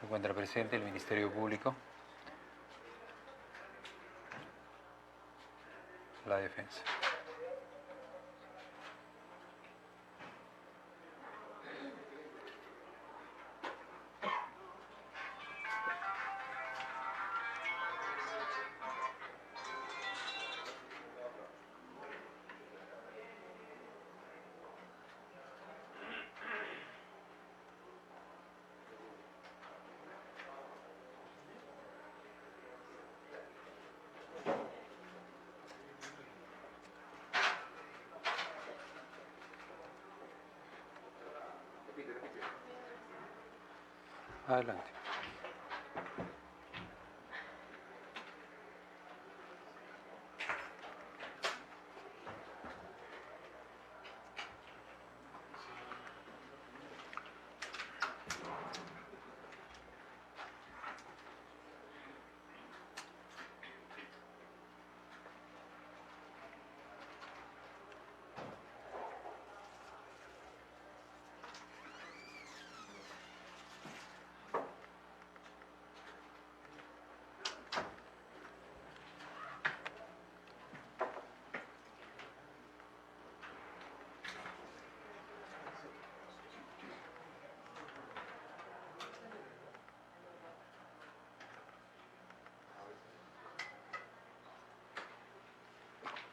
encuentra presente el Ministerio Público, la defensa. Adelante.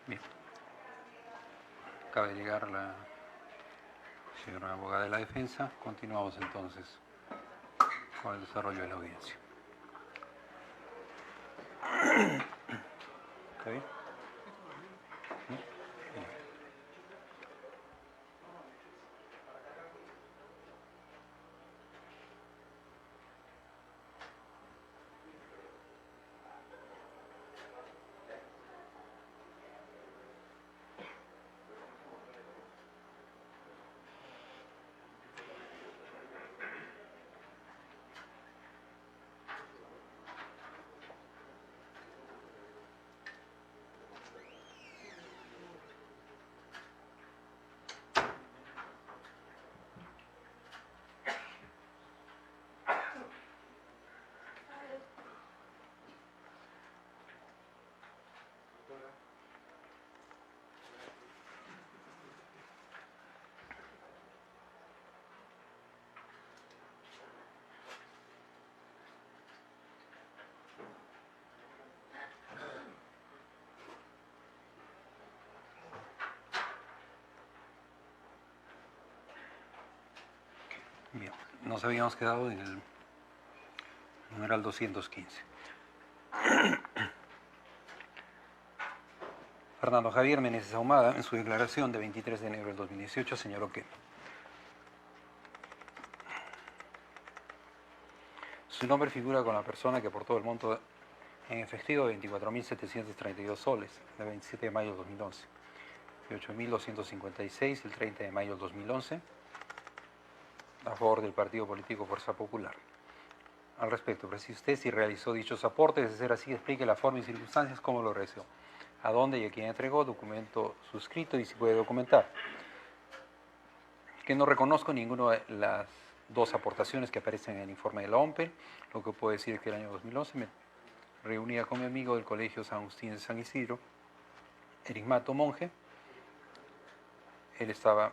Bien. Acaba de llegar la señora abogada de la defensa. Continuamos entonces con el desarrollo de la audiencia. ¿Está bien? Bien. Bien, nos habíamos quedado en el numeral 215. Fernando Javier Meneses Ahumada, en su declaración de 23 de enero del 2018, señaló que su nombre figura con la persona que aportó el monto en efectivo de 24.732 soles, el 27 de mayo del 2011, y 8.256 el 30 de mayo del 2011, a favor del partido político Fuerza Popular. Al respecto, precise usted si realizó dichos aportes, de ser así, explique la forma y circunstancias, cómo lo realizó, a dónde y a quién entregó, documento suscrito y si puede documentar. Que no reconozco ninguna de las dos aportaciones que aparecen en el informe de la OMPE. Lo que puedo decir es que el año 2011 me reunía con mi amigo del Colegio San Agustín de San Isidro, Erismato Monge. Él estaba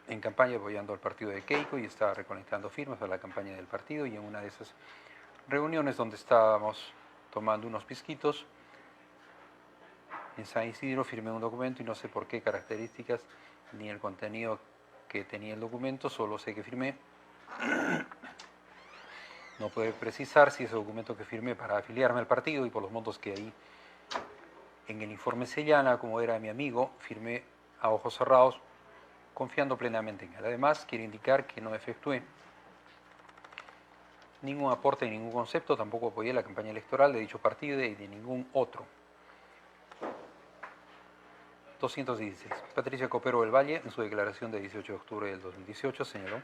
en campaña apoyando al partido de Keiko y estaba recolectando firmas a la campaña del partido, y en una de esas reuniones donde estábamos tomando unos pisquitos en San Isidro firmé un documento y no sé por qué características ni el contenido que tenía el documento, solo sé que firmé. No puedo precisar si ese documento que firmé para afiliarme al partido, y por los montos que ahí en el informe señala, como era mi amigo, firmé a ojos cerrados, confiando plenamente en él. Además, quiero indicar que no efectué ningún aporte ni ningún concepto, tampoco apoyé la campaña electoral de dicho partido y de ningún otro. 216. Patricia Copero del Valle, en su declaración de 18 de octubre del 2018, señaló: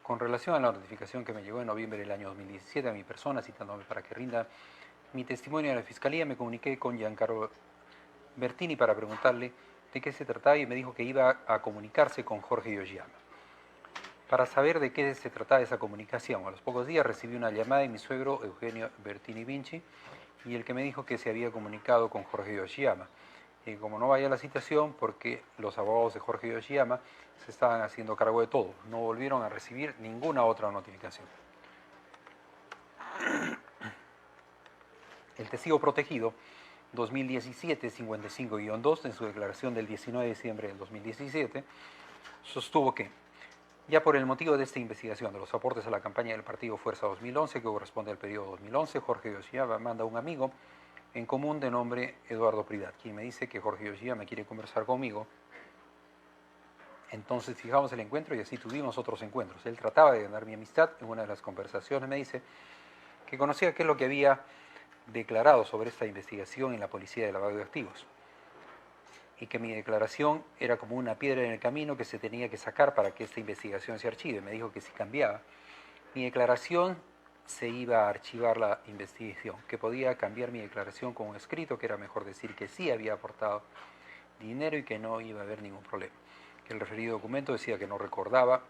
con relación a la notificación que me llegó en noviembre del año 2017 a mi persona, citándome para que rinda mi testimonio a la Fiscalía, me comuniqué con Giancarlo Bertini para preguntarle de qué se trataba y me dijo que iba a comunicarse con Jorge Yoshiyama. para saber de qué se trataba esa comunicación. A los pocos días recibí una llamada de mi suegro Eugenio Bertini Vinci y el que me dijo que se había comunicado con Jorge Yoshiyama. Y como no vaya a la citación, porque los abogados de Jorge Yoshiyama se estaban haciendo cargo de todo, no volvieron a recibir ninguna otra notificación. El testigo protegido 2017-55-2, en su declaración del 19 de diciembre del 2017, sostuvo que, ya por el motivo de esta investigación de los aportes a la campaña del partido Fuerza 2011, que corresponde al periodo 2011, Jorge Yoshiyama manda a un amigo en común de nombre Eduardo Privat, quien me dice que Jorge Yoshiyama quiere conversar conmigo. Entonces fijamos el encuentro y así tuvimos otros encuentros. Él trataba de ganar mi amistad. En una de las conversaciones me dice que conocía qué es lo que había declarado sobre esta investigación en la Policía de Lavado de Activos y que mi declaración era como una piedra en el camino que se tenía que sacar para que esta investigación se archive. Me dijo que si cambiaba mi declaración se iba a archivar la investigación, que podía cambiar mi declaración con un escrito, que era mejor decir que sí había aportado dinero y que no iba a haber ningún problema. Que el referido documento decía que no recordaba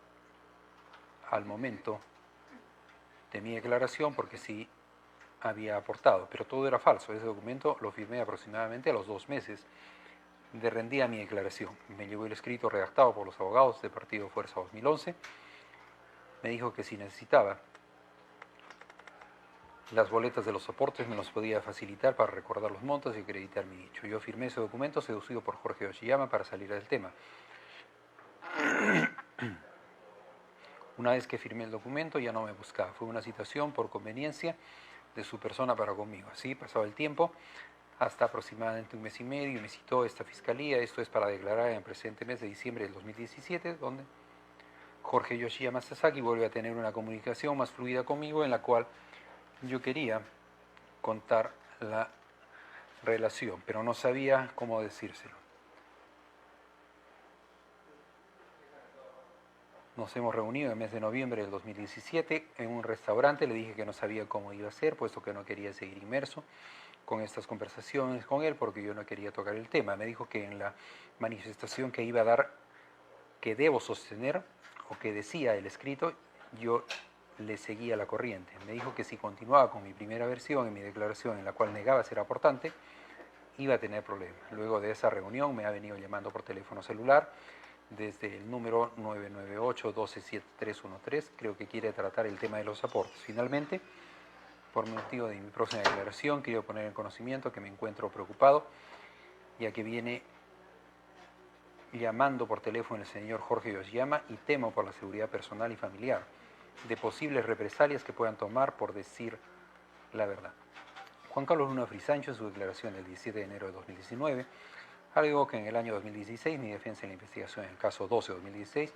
al momento de mi declaración porque sí había aportado, pero todo era falso. Ese documento lo firmé aproximadamente a los 2 meses de rendida mi declaración. Me llegó el escrito redactado por los abogados del Partido Fuerza 2011. Me dijo que si necesitaba las boletas de los aportes me los podía facilitar para recordar los montos y acreditar mi dicho. Yo firmé ese documento seducido por Jorge Yoshiyama para salir del tema. Una vez que firmé el documento ya no me buscaba. Fue una situación por conveniencia de su persona para conmigo. Así pasaba el tiempo, hasta aproximadamente 1 mes y medio, me citó esta fiscalía. Esto es para declarar en el presente mes de diciembre del 2017, donde Jorge Yoshiyama Sasaki vuelve a tener una comunicación más fluida conmigo, en la cual yo quería contar la relación, pero no sabía cómo decírselo. Nos hemos reunido en el mes de noviembre del 2017 en un restaurante. Le dije que no sabía cómo iba a ser, puesto que no quería seguir inmerso con estas conversaciones con él, porque yo no quería tocar el tema. Me dijo que en la manifestación que iba a dar, que debo sostener, o que decía el escrito, yo le seguía la corriente. Me dijo que si continuaba con mi primera versión en mi declaración, en la cual negaba ser aportante, iba a tener problemas. Luego de esa reunión me ha venido llamando por teléfono celular desde el número 998-127313. Creo que quiere tratar el tema de los aportes. Finalmente, por motivo de mi próxima declaración, quiero poner en conocimiento que me encuentro preocupado, ya que viene llamando por teléfono el señor Jorge Yoshiyama y temo por la seguridad personal y familiar de posibles represalias que puedan tomar por decir la verdad. Juan Carlos Luna Frisancho, en su declaración del 17 de enero de 2019, alegó que en el año 2016 mi defensa en la investigación en el caso 12-2016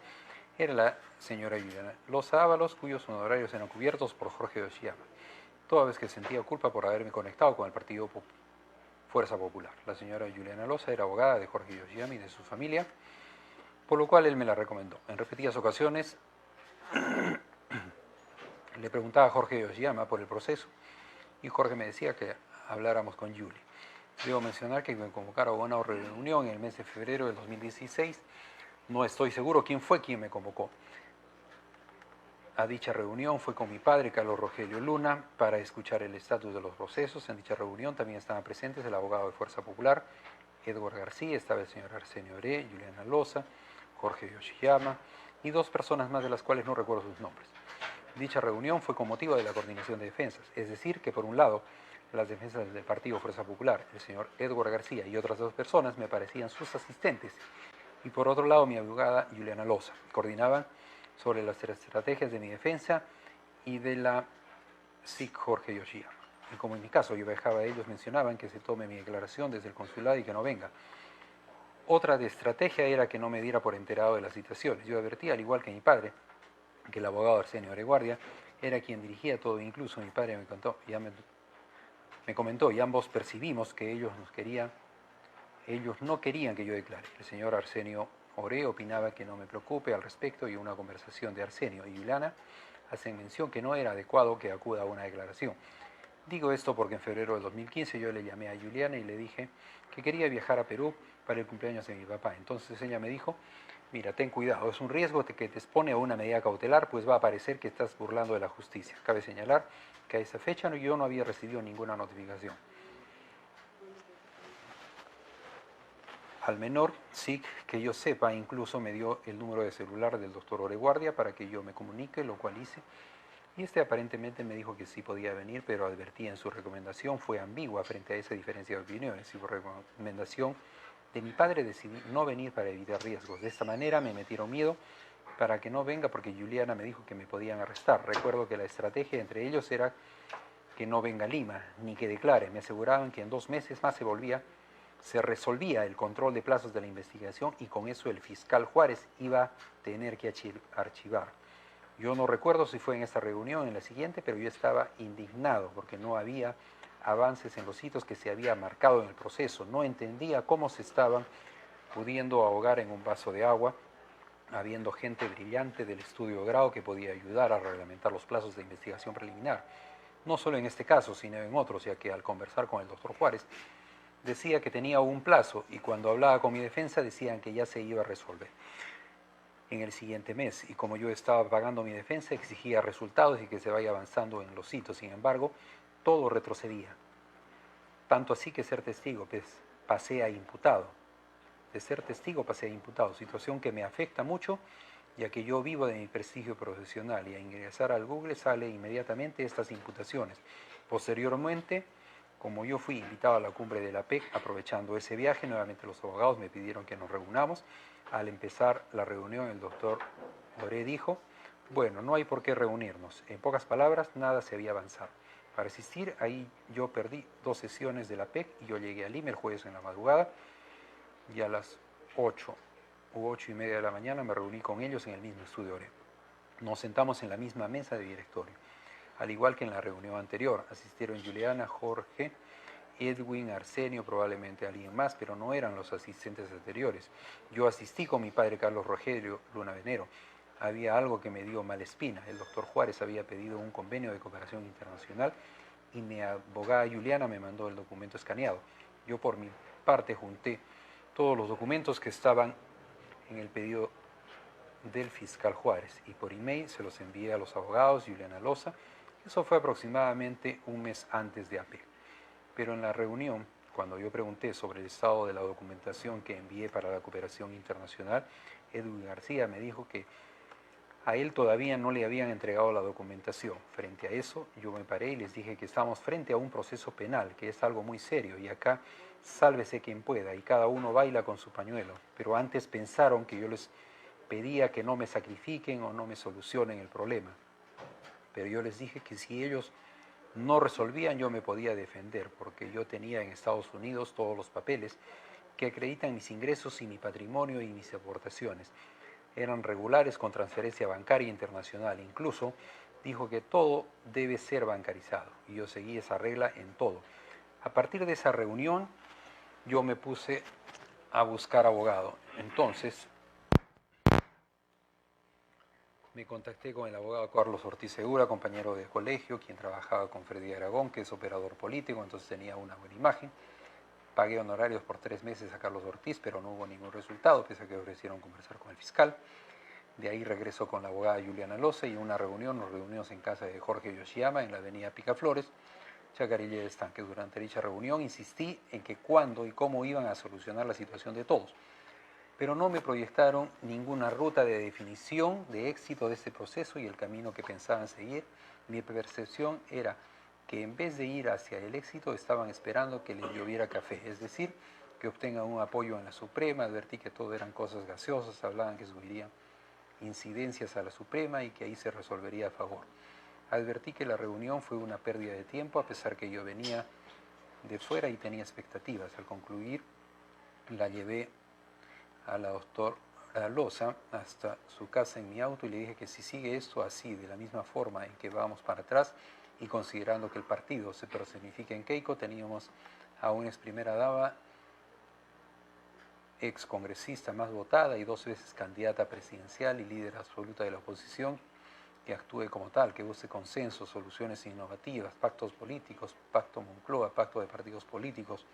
era la señora Juliana Loza Ábalos, cuyos honorarios eran cubiertos por Jorge Yoshiyama, toda vez que sentía culpa por haberme conectado con el partido Fuerza Popular. La señora Juliana Loza era abogada de Jorge Yoshiyama y de su familia, por lo cual él me la recomendó. En repetidas ocasiones le preguntaba a Jorge Yoshiyama por el proceso y Jorge me decía que habláramos con Julie. Debo mencionar que me convocaron a una reunión en el mes de febrero del 2016. No estoy seguro quién fue quien me convocó. A dicha reunión fue con mi padre, Carlos Rogelio Luna, para escuchar el estatus de los procesos. En dicha reunión también estaban presentes el abogado de Fuerza Popular, Edward García, estaba el señor Arsenio Oré, Juliana Loza, Jorge Yoshiyama y 2 personas más de las cuales no recuerdo sus nombres. Dicha reunión fue con motivo de la coordinación de defensas, es decir, que por un lado, las defensas del Partido Fuerza Popular, el señor Edward García y otras 2 personas me parecían sus asistentes, y por otro lado mi abogada Juliana Loza. Coordinaban sobre las estrategias de mi defensa y de la SIC Jorge Yoshiyama. Y como en mi caso yo viajaba, ellos mencionaban que se tome mi declaración desde el consulado y que no venga. Otra de estrategia era que no me diera por enterado de las situaciones. Yo advertí, al igual que mi padre, que el abogado Arsenio Oreguardia era quien dirigía todo. Incluso mi padre me comentó, y ambos percibimos que ellos no querían que yo declare. El señor Arsenio Ore opinaba que no me preocupe al respecto, y una conversación de Arsenio y Juliana hacen mención que no era adecuado que acuda a una declaración. Digo esto porque en febrero del 2015 yo le llamé a Juliana y le dije que quería viajar a Perú para el cumpleaños de mi papá. Entonces ella me dijo mira, ten cuidado, es un riesgo que te expone a una medida cautelar, pues va a parecer que estás burlando de la justicia. Cabe señalar que a esa fecha yo no había recibido ninguna notificación. Al menor SIC que yo sepa, incluso me dio el número de celular del doctor Oreguardia para que yo me comunique, lo cual hice. Y este aparentemente me dijo que sí podía venir, pero advertía en su recomendación, fue ambigua frente a esa diferencia de opiniones. Y por recomendación de mi padre decidí no venir para evitar riesgos. De esta manera me metieron miedo para que no venga porque Juliana me dijo que me podían arrestar. Recuerdo que la estrategia entre ellos era que no venga a Lima, ni que declare. Me aseguraban que en 2 meses más se resolvía el control de plazos de la investigación y con eso el fiscal Juárez iba a tener que archivar. Yo no recuerdo si fue en esta reunión o en la siguiente, pero yo estaba indignado porque no había avances en los hitos que se había marcado en el proceso. No entendía cómo se estaban pudiendo ahogar en un vaso de agua, habiendo gente brillante del estudio de grado que podía ayudar a reglamentar los plazos de investigación preliminar. No solo en este caso, sino en otros, ya que al conversar con el doctor Juárez, decía que tenía un plazo y cuando hablaba con mi defensa decían que ya se iba a resolver en el siguiente mes, y como yo estaba pagando mi defensa exigía resultados y que se vaya avanzando en los hitos. Sin embargo, todo retrocedía, tanto así que ser testigo pues, pasé a imputado. De ser testigo pasé a imputado, situación que me afecta mucho ya que yo vivo de mi prestigio profesional y a ingresar al Google sale inmediatamente estas imputaciones. Posteriormente, como yo fui invitado a la cumbre de la PEC, aprovechando ese viaje, nuevamente los abogados me pidieron que nos reunamos. Al empezar la reunión, el doctor Oré dijo, bueno, no hay por qué reunirnos. En pocas palabras, nada se había avanzado. Para asistir, ahí yo perdí 2 sesiones de la PEC y yo llegué a Lima el jueves en la madrugada y a las 8 u 8:30 de la mañana me reuní con ellos en el mismo estudio Oré. Nos sentamos en la misma mesa de directorio. Al igual que en la reunión anterior, asistieron Juliana, Jorge, Edwin, Arsenio, probablemente alguien más, pero no eran los asistentes anteriores. Yo asistí con mi padre Carlos Rogelio Luna Venero. Había algo que me dio mala espina. El doctor Juárez había pedido un convenio de cooperación internacional y mi abogada Juliana me mandó el documento escaneado. Yo por mi parte junté todos los documentos que estaban en el pedido del fiscal Juárez y por email se los envié a los abogados Juliana Loza. Eso fue aproximadamente un mes antes de AP. Pero en la reunión, cuando yo pregunté sobre el estado de la documentación que envié para la cooperación internacional, Edwin García me dijo que a él todavía no le habían entregado la documentación. Frente a eso, yo me paré y les dije que estamos frente a un proceso penal, que es algo muy serio, y acá sálvese quien pueda, y cada uno baila con su pañuelo. Pero antes pensaron que yo les pedía que no me sacrifiquen o no me solucionen el problema. Pero yo les dije que si ellos no resolvían, yo me podía defender, porque yo tenía en Estados Unidos todos los papeles que acreditan mis ingresos y mi patrimonio y mis aportaciones. Eran regulares con transferencia bancaria internacional. Incluso dijo que todo debe ser bancarizado y yo seguí esa regla en todo. A partir de esa reunión yo me puse a buscar abogado. Entonces me contacté con el abogado Carlos Ortiz Segura, compañero de colegio, quien trabajaba con Freddy Aragón, que es operador político, entonces tenía una buena imagen. Pagué honorarios por 3 meses a Carlos Ortiz, pero no hubo ningún resultado, pese a que ofrecieron conversar con el fiscal. De ahí regresó con la abogada Juliana Loza y una reunión, nos reunimos en casa de Jorge Yoshiyama en la avenida Picaflores, Chacarilla de Estanques. Durante dicha reunión insistí en que cuándo y cómo iban a solucionar la situación de todos, pero no me proyectaron ninguna ruta de definición de éxito de este proceso y el camino que pensaban seguir. Mi percepción era que en vez de ir hacia el éxito estaban esperando que les lloviera café, es decir, que obtengan un apoyo en la Suprema. Advertí que todo eran cosas gaseosas, hablaban que subirían incidencias a la Suprema y que ahí se resolvería a favor. Advertí que la reunión fue una pérdida de tiempo, a pesar que yo venía de fuera y tenía expectativas. Al concluir, la llevé a la doctora Loza hasta su casa en mi auto y le dije que si sigue esto así, de la misma forma en que vamos para atrás y considerando que el partido se personifica en Keiko, teníamos a una ex primera dama, ex congresista más votada y 2 veces candidata presidencial y líder absoluta de la oposición, que actúe como tal, que busque consenso, soluciones innovativas, pactos políticos, pacto Moncloa, pacto de partidos políticos,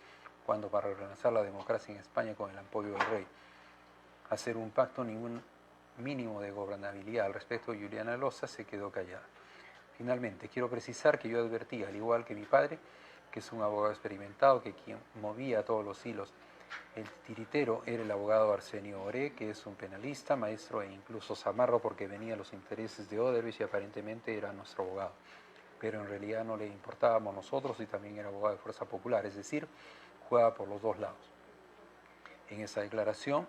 cuando para relanzar la democracia en España con el apoyo del rey. hacer un pacto, ningún mínimo de gobernabilidad al respecto. Juliana Loza se quedó callada. Finalmente, quiero precisar que yo advertí, al igual que mi padre, que es un abogado experimentado, que quien movía todos los hilos, el tiritero, era el abogado Arsenio Oré, que es un penalista, maestro e incluso zamarro porque venía a los intereses de Odebrecht y aparentemente era nuestro abogado. Pero en realidad no le importábamos nosotros y también era abogado de Fuerza Popular, es decir, jugaba por los dos lados. En esa declaración,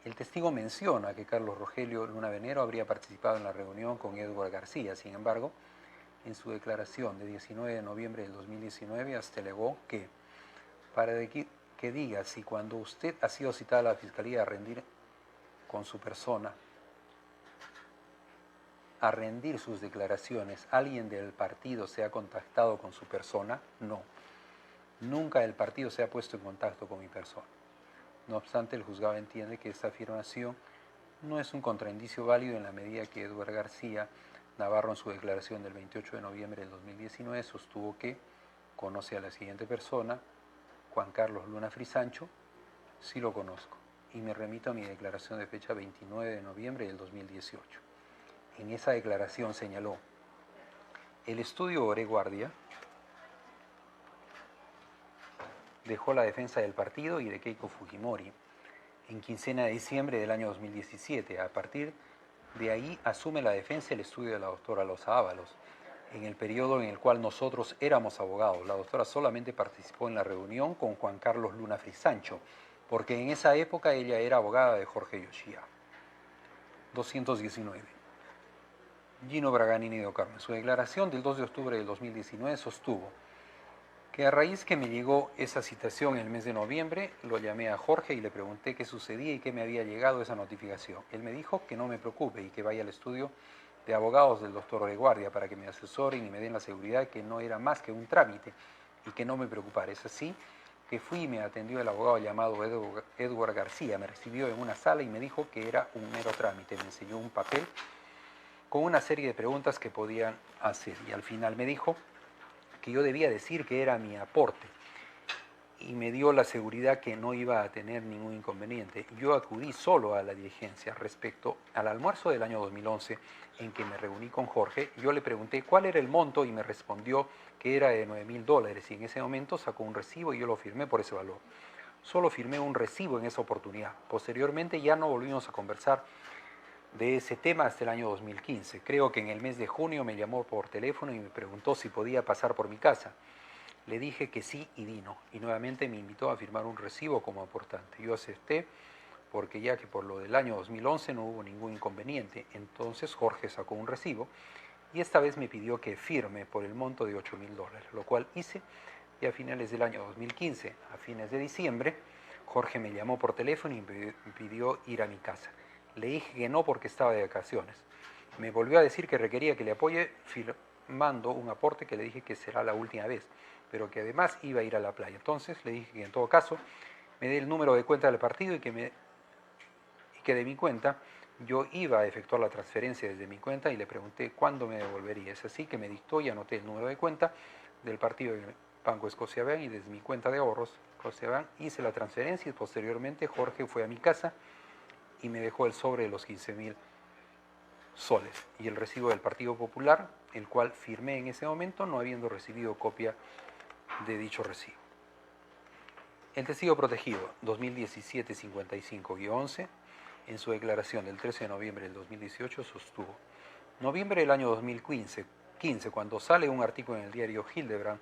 el testigo menciona que Carlos Rogelio Luna Venero habría participado en la reunión con Edward García. Sin embargo, en su declaración de 19 de noviembre del 2019, hasta alegó que para que diga si cuando usted ha sido citada a la Fiscalía a rendir con su persona, a rendir sus declaraciones, alguien del partido se ha contactado con su persona, no. Nunca el partido se ha puesto en contacto con mi persona. No obstante, el juzgado entiende que esta afirmación no es un contraindicio válido en la medida que Edward García Navarro, en su declaración del 28 de noviembre del 2019, sostuvo que conoce a la siguiente persona, Juan Carlos Luna Frisancho. Sí lo conozco, y me remito a mi declaración de fecha 29 de noviembre del 2018. En esa declaración señaló: el estudio Oré Guardia dejó la defensa del partido y de Keiko Fujimori en quincena de diciembre del año 2017. A partir de ahí asume la defensa el estudio de la doctora Loza Ábalos. En el periodo en el cual nosotros éramos abogados, la doctora solamente participó en la reunión con Juan Carlos Luna Frisancho, porque en esa época ella era abogada de Jorge Yoshia. 219. Gino Braganini de Ocarmo, en su declaración del 2 de octubre del 2019 sostuvo que a raíz que me llegó esa citación en el mes de noviembre, lo llamé a Jorge y le pregunté qué sucedía y qué me había llegado esa notificación. Él me dijo que no me preocupe y que vaya al estudio de abogados del doctor Oreguardia para que me asesoren y me den la seguridad que no era más que un trámite y que no me preocupara. Es así que fui y me atendió el abogado llamado Edward García. Me recibió en una sala y me dijo que era un mero trámite. Me enseñó un papel con una serie de preguntas que podían hacer y al final me dijo que yo debía decir que era mi aporte y me dio la seguridad que no iba a tener ningún inconveniente. Yo acudí solo a la diligencia respecto al almuerzo del año 2011 en que me reuní con Jorge. Yo le pregunté cuál era el monto y me respondió que era de $9.000 y en ese momento sacó un recibo y yo lo firmé por ese valor. Solo firmé un recibo en esa oportunidad. Posteriormente ya no volvimos a conversar de ese tema hasta el año 2015. Creo que en el mes de junio me llamó por teléfono y me preguntó si podía pasar por mi casa. Le dije que sí y vino, y nuevamente me invitó a firmar un recibo como aportante. Yo acepté porque ya que por lo del año 2011 no hubo ningún inconveniente. Entonces Jorge sacó un recibo y esta vez me pidió que firme por el monto de $8.000, lo cual hice, y a finales del año 2015, a fines de diciembre, Jorge me llamó por teléfono y me pidió ir a mi casa. Le dije que no porque estaba de vacaciones. Me volvió a decir que requería que le apoye firmando un aporte que le dije que será la última vez, pero que además iba a ir a la playa. Entonces le dije que en todo caso me dé el número de cuenta del partido y que de mi cuenta yo iba a efectuar la transferencia desde mi cuenta y le pregunté cuándo me devolvería. Es así que me dictó y anoté el número de cuenta del partido del Banco Scotiabank y desde mi cuenta de ahorros Scotiabank hice la transferencia y posteriormente Jorge fue a mi casa y me dejó el sobre de los 15.000 soles y el recibo del Partido Popular, el cual firmé en ese momento no habiendo recibido copia de dicho recibo. El testigo protegido 2017-55-11 en su declaración del 13 de noviembre del 2018 sostuvo: noviembre del año 2015, cuando sale un artículo en el diario Hildebrand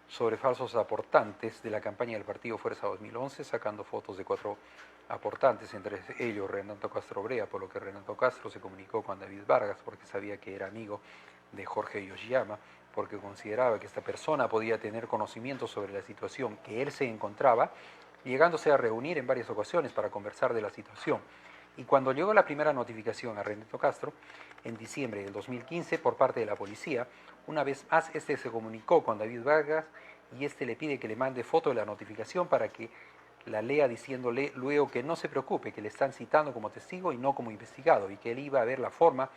sobre falsos aportantes de la campaña del partido Fuerza 2011, sacando fotos de 4 aportantes, entre ellos Renato Castro Brea, por lo que Renato Castro se comunicó con David Vargas porque sabía que era amigo de Jorge Yoshiyama, porque consideraba que esta persona podía tener conocimiento sobre la situación que él se encontraba, llegándose a reunir en varias ocasiones para conversar de la situación. Y cuando llegó la primera notificación a Renato Castro, en diciembre del 2015, por parte de la policía, una vez más este se comunicó con David Vargas y este le pide que le mande foto de la notificación para que la lea diciéndole luego que no se preocupe, que le están citando como testigo y no como investigado y que él iba a ver la forma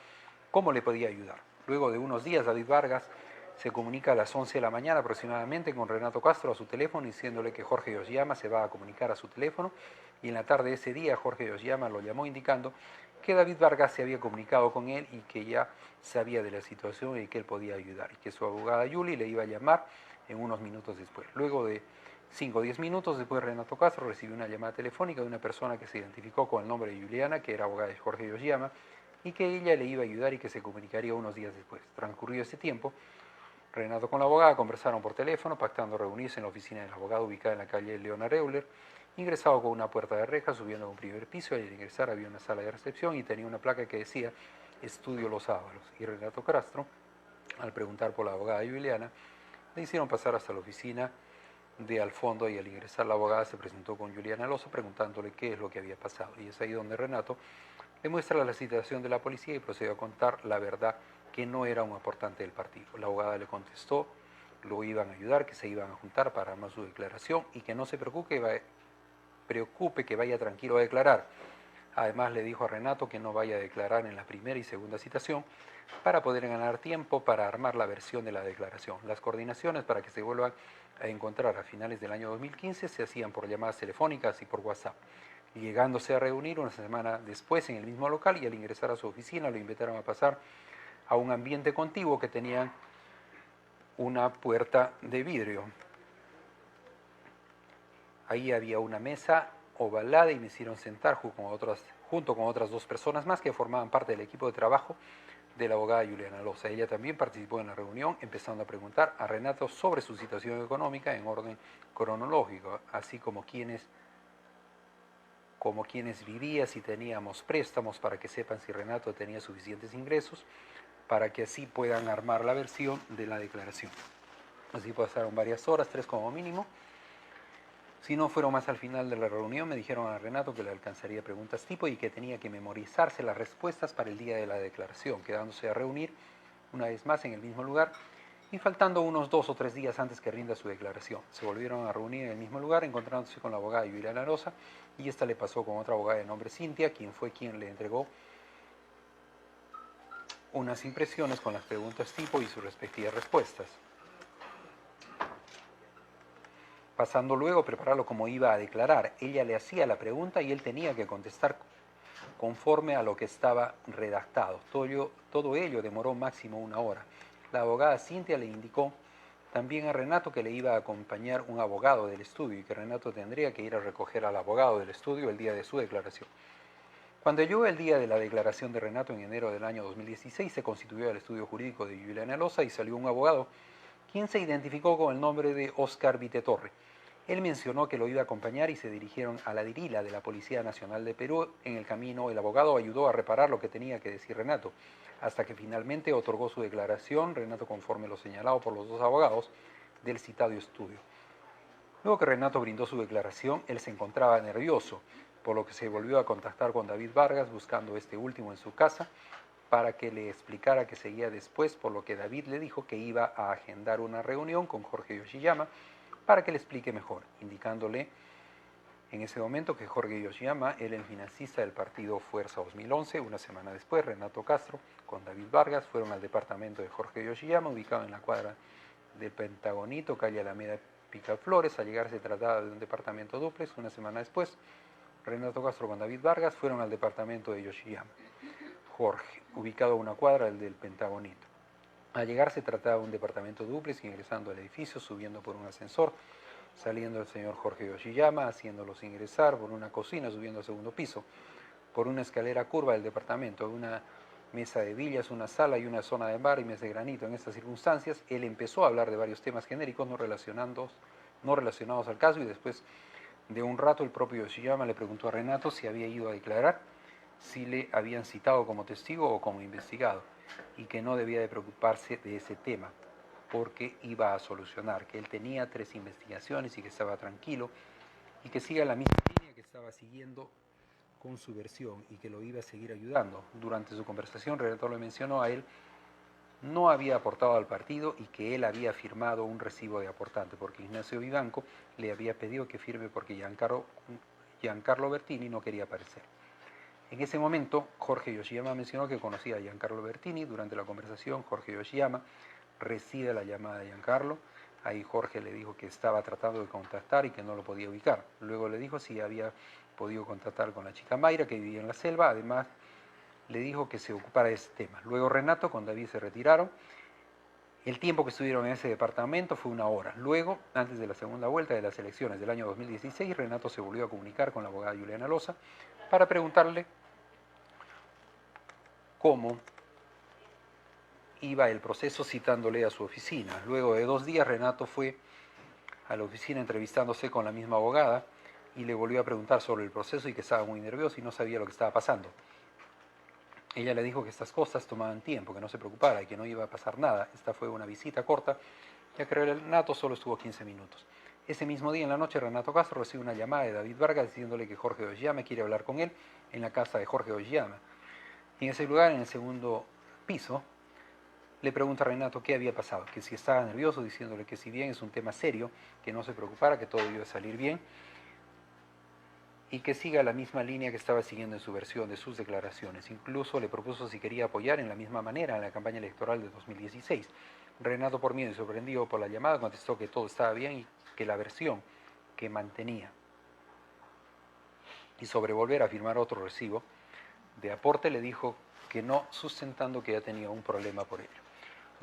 cómo le podía ayudar. Luego de unos días David Vargas se comunica a las 11 de la mañana aproximadamente con Renato Castro a su teléfono diciéndole que Jorge Yoshiyama se va a comunicar a su teléfono, y en la tarde de ese día Jorge Yoshiyama lo llamó indicando que David Vargas se había comunicado con él y que ya sabía de la situación y que él podía ayudar, y que su abogada Yuli le iba a llamar en unos minutos después. Luego de 5 o 10 minutos después, Renato Castro recibió una llamada telefónica de una persona que se identificó con el nombre de Juliana, que era abogada de Jorge Yoshiyama, y que ella le iba a ayudar y que se comunicaría unos días después. Transcurrido ese tiempo, Renato con la abogada conversaron por teléfono, pactando reunirse en la oficina del abogado ubicada en la calle Leonard Euler. Ingresado con una puerta de reja, subiendo a un primer piso, y al ingresar había una sala de recepción y tenía una placa que decía Estudio Los Ábalos. Y Renato Castro, al preguntar por la abogada Juliana, le hicieron pasar hasta la oficina de al fondo, y al ingresar la abogada se presentó con Juliana Loza preguntándole qué es lo que había pasado. Y es ahí donde Renato le muestra la situación de la policía y procedió a contar la verdad, que no era un aportante del partido. La abogada le contestó, lo iban a ayudar, que se iban a juntar para armar su declaración y que no se preocupe, que vaya tranquilo a declarar. Además le dijo a Renato que no vaya a declarar en la primera y segunda citación para poder ganar tiempo para armar la versión de la declaración. Las coordinaciones para que se vuelvan a encontrar a finales del año 2015 se hacían por llamadas telefónicas y por WhatsApp, llegándose a reunir una semana después en el mismo local, y al ingresar a su oficina lo invitaron a pasar a un ambiente contiguo que tenía una puerta de vidrio. Ahí había una mesa ovalada y me hicieron sentar junto con otras 2 personas más que formaban parte del equipo de trabajo de la abogada Juliana Loza. Ella también participó en la reunión, empezando a preguntar a Renato sobre su situación económica en orden cronológico, así como quienes vivía, si teníamos préstamos, para que sepan si Renato tenía suficientes ingresos, para que así puedan armar la versión de la declaración. Así pasaron varias horas, 3 como mínimo. Si no fueron más, al final de la reunión me dijeron a Renato que le alcanzaría preguntas tipo y que tenía que memorizarse las respuestas para el día de la declaración, quedándose a reunir una vez más en el mismo lugar y faltando unos 2 o 3 días antes que rinda su declaración. Se volvieron a reunir en el mismo lugar, encontrándose con la abogada Juliana Loza, y esta le pasó con otra abogada de nombre Cintia, quien fue quien le entregó unas impresiones con las preguntas tipo y sus respectivas respuestas. Pasando luego a prepararlo como iba a declarar. Ella le hacía la pregunta y él tenía que contestar conforme a lo que estaba redactado. Todo ello demoró máximo 1 hora. La abogada Cintia le indicó también a Renato que le iba a acompañar un abogado del estudio y que Renato tendría que ir a recoger al abogado del estudio el día de su declaración. Cuando llegó el día de la declaración de Renato en enero del año 2016, se constituyó el estudio jurídico de Juliana Loza y salió un abogado, quien se identificó con el nombre de Oscar Vitetorre. Él mencionó que lo iba a acompañar y se dirigieron a la Dirila de la Policía Nacional de Perú. En el camino, el abogado ayudó a reparar lo que tenía que decir Renato, hasta que finalmente otorgó su declaración, Renato conforme lo señalado por los 2 abogados del citado estudio. Luego que Renato brindó su declaración, él se encontraba nervioso, por lo que se volvió a contactar con David Vargas, buscando este último en su casa, para que le explicara qué seguía después, por lo que David le dijo que iba a agendar una reunión con Jorge Yoshiyama para que le explique mejor, indicándole en ese momento que Jorge Yoshiyama era el financista del partido Fuerza 2011. Una semana después, Renato Castro con David Vargas fueron al departamento de Jorge Yoshiyama, ubicado en la cuadra del Pentagonito, calle Alameda Picaflores. Al llegar se trataba de un departamento dúplex. Una semana después, Renato Castro con David Vargas fueron al departamento de Yoshiyama, Jorge, ubicado a una cuadra del Pentagonito. Al llegar se trataba de un departamento dúplex, ingresando al edificio, subiendo por un ascensor, saliendo el señor Jorge Yoshiyama, haciéndolos ingresar por una cocina, subiendo al 2.º piso, por una escalera curva del departamento, una mesa de billas, una sala y una zona de bar y mesa de granito. En estas circunstancias, él empezó a hablar de varios temas genéricos no relacionados al caso, y después de un rato el propio Yoshiyama le preguntó a Renato si había ido a declarar, si le habían citado como testigo o como investigado, y que no debía de preocuparse de ese tema, porque iba a solucionar, que él tenía 3 investigaciones y que estaba tranquilo, y que siga la misma línea que estaba siguiendo con su versión y que lo iba a seguir ayudando. Durante su conversación, Renato le mencionó a él no había aportado al partido y que él había firmado un recibo de aportante, porque Ignacio Vivanco le había pedido que firme porque Giancarlo Bertini no quería aparecer. En ese momento, Jorge Yoshiyama mencionó que conocía a Giancarlo Bertini. Durante la conversación, Jorge Yoshiyama recibe la llamada de Giancarlo. Ahí Jorge le dijo que estaba tratando de contactar y que no lo podía ubicar. Luego le dijo si había podido contactar con la chica Mayra, que vivía en la selva. Además, le dijo que se ocupara de ese tema. Luego Renato con David se retiraron. El tiempo que estuvieron en ese departamento fue 1 hora. Luego, antes de la segunda vuelta de las elecciones del año 2016, Renato se volvió a comunicar con la abogada Juliana Loza para preguntarle cómo iba el proceso, citándole a su oficina. Luego de 2 días, Renato fue a la oficina entrevistándose con la misma abogada y le volvió a preguntar sobre el proceso y que estaba muy nervioso y no sabía lo que estaba pasando. Ella le dijo que estas cosas tomaban tiempo, que no se preocupara y que no iba a pasar nada. Esta fue una visita corta, ya que Renato solo estuvo 15 minutos. Ese mismo día en la noche, Renato Castro recibe una llamada de David Vargas diciéndole que Jorge Ollama quiere hablar con él en la casa de Jorge Ollama. En ese lugar, en el segundo piso, le pregunta a Renato qué había pasado, que si estaba nervioso, diciéndole que si bien es un tema serio, que no se preocupara, que todo iba a salir bien, y que siga la misma línea que estaba siguiendo en su versión de sus declaraciones. Incluso le propuso si quería apoyar en la misma manera en la campaña electoral de 2016. Renato, por miedo y sorprendido por la llamada, contestó que todo estaba bien y que la versión que mantenía y sobre volver a firmar otro recibo de aporte le dijo que no, sustentando que ya tenía un problema por ello.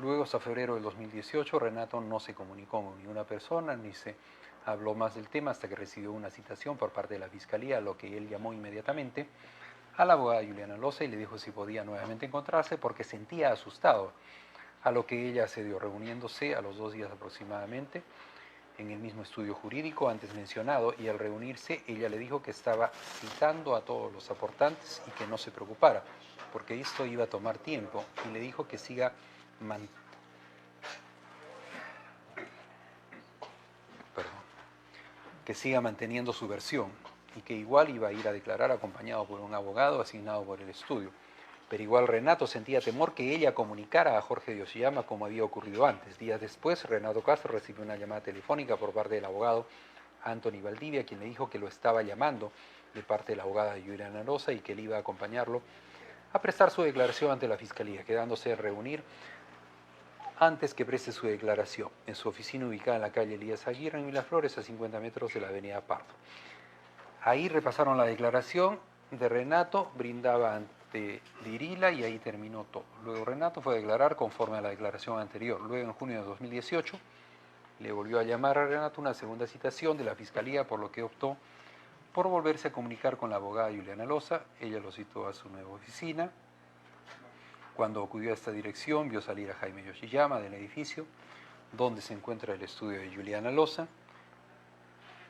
Luego, hasta febrero del 2018, Renato no se comunicó con ninguna persona ni se habló más del tema hasta que recibió una citación por parte de la Fiscalía, a lo que él llamó inmediatamente a la abogada Juliana Loza y le dijo si podía nuevamente encontrarse porque sentía asustado, a lo que ella accedió, reuniéndose a los 2 días aproximadamente en el mismo estudio jurídico antes mencionado, y al reunirse ella le dijo que estaba citando a todos los aportantes y que no se preocupara, porque esto iba a tomar tiempo, y le dijo que siga manteniendo su versión y que igual iba a ir a declarar acompañado por un abogado asignado por el estudio. Pero igual Renato sentía temor que ella comunicara a Jorge de Ollama como había ocurrido antes. Días después, Renato Castro recibió una llamada telefónica por parte del abogado Anthony Valdivia, quien le dijo que lo estaba llamando de parte de la abogada Juliana Loza y que él iba a acompañarlo a prestar su declaración ante la Fiscalía, quedándose a reunir antes que preste su declaración en su oficina ubicada en la calle Elías Aguirre, en Miraflores, a 50 metros de la avenida Pardo. Ahí repasaron la declaración de Renato, brindaba ante Dirila y ahí terminó todo. Luego Renato fue a declarar conforme a la declaración anterior. Luego, en junio de 2018, le volvió a llamar a Renato una segunda citación de la Fiscalía, por lo que optó por volverse a comunicar con la abogada Juliana Loza. Ella lo citó a su nueva oficina. Cuando acudió a esta dirección, vio salir a Jaime Yoshiyama del edificio donde se encuentra el estudio de Juliana Loza.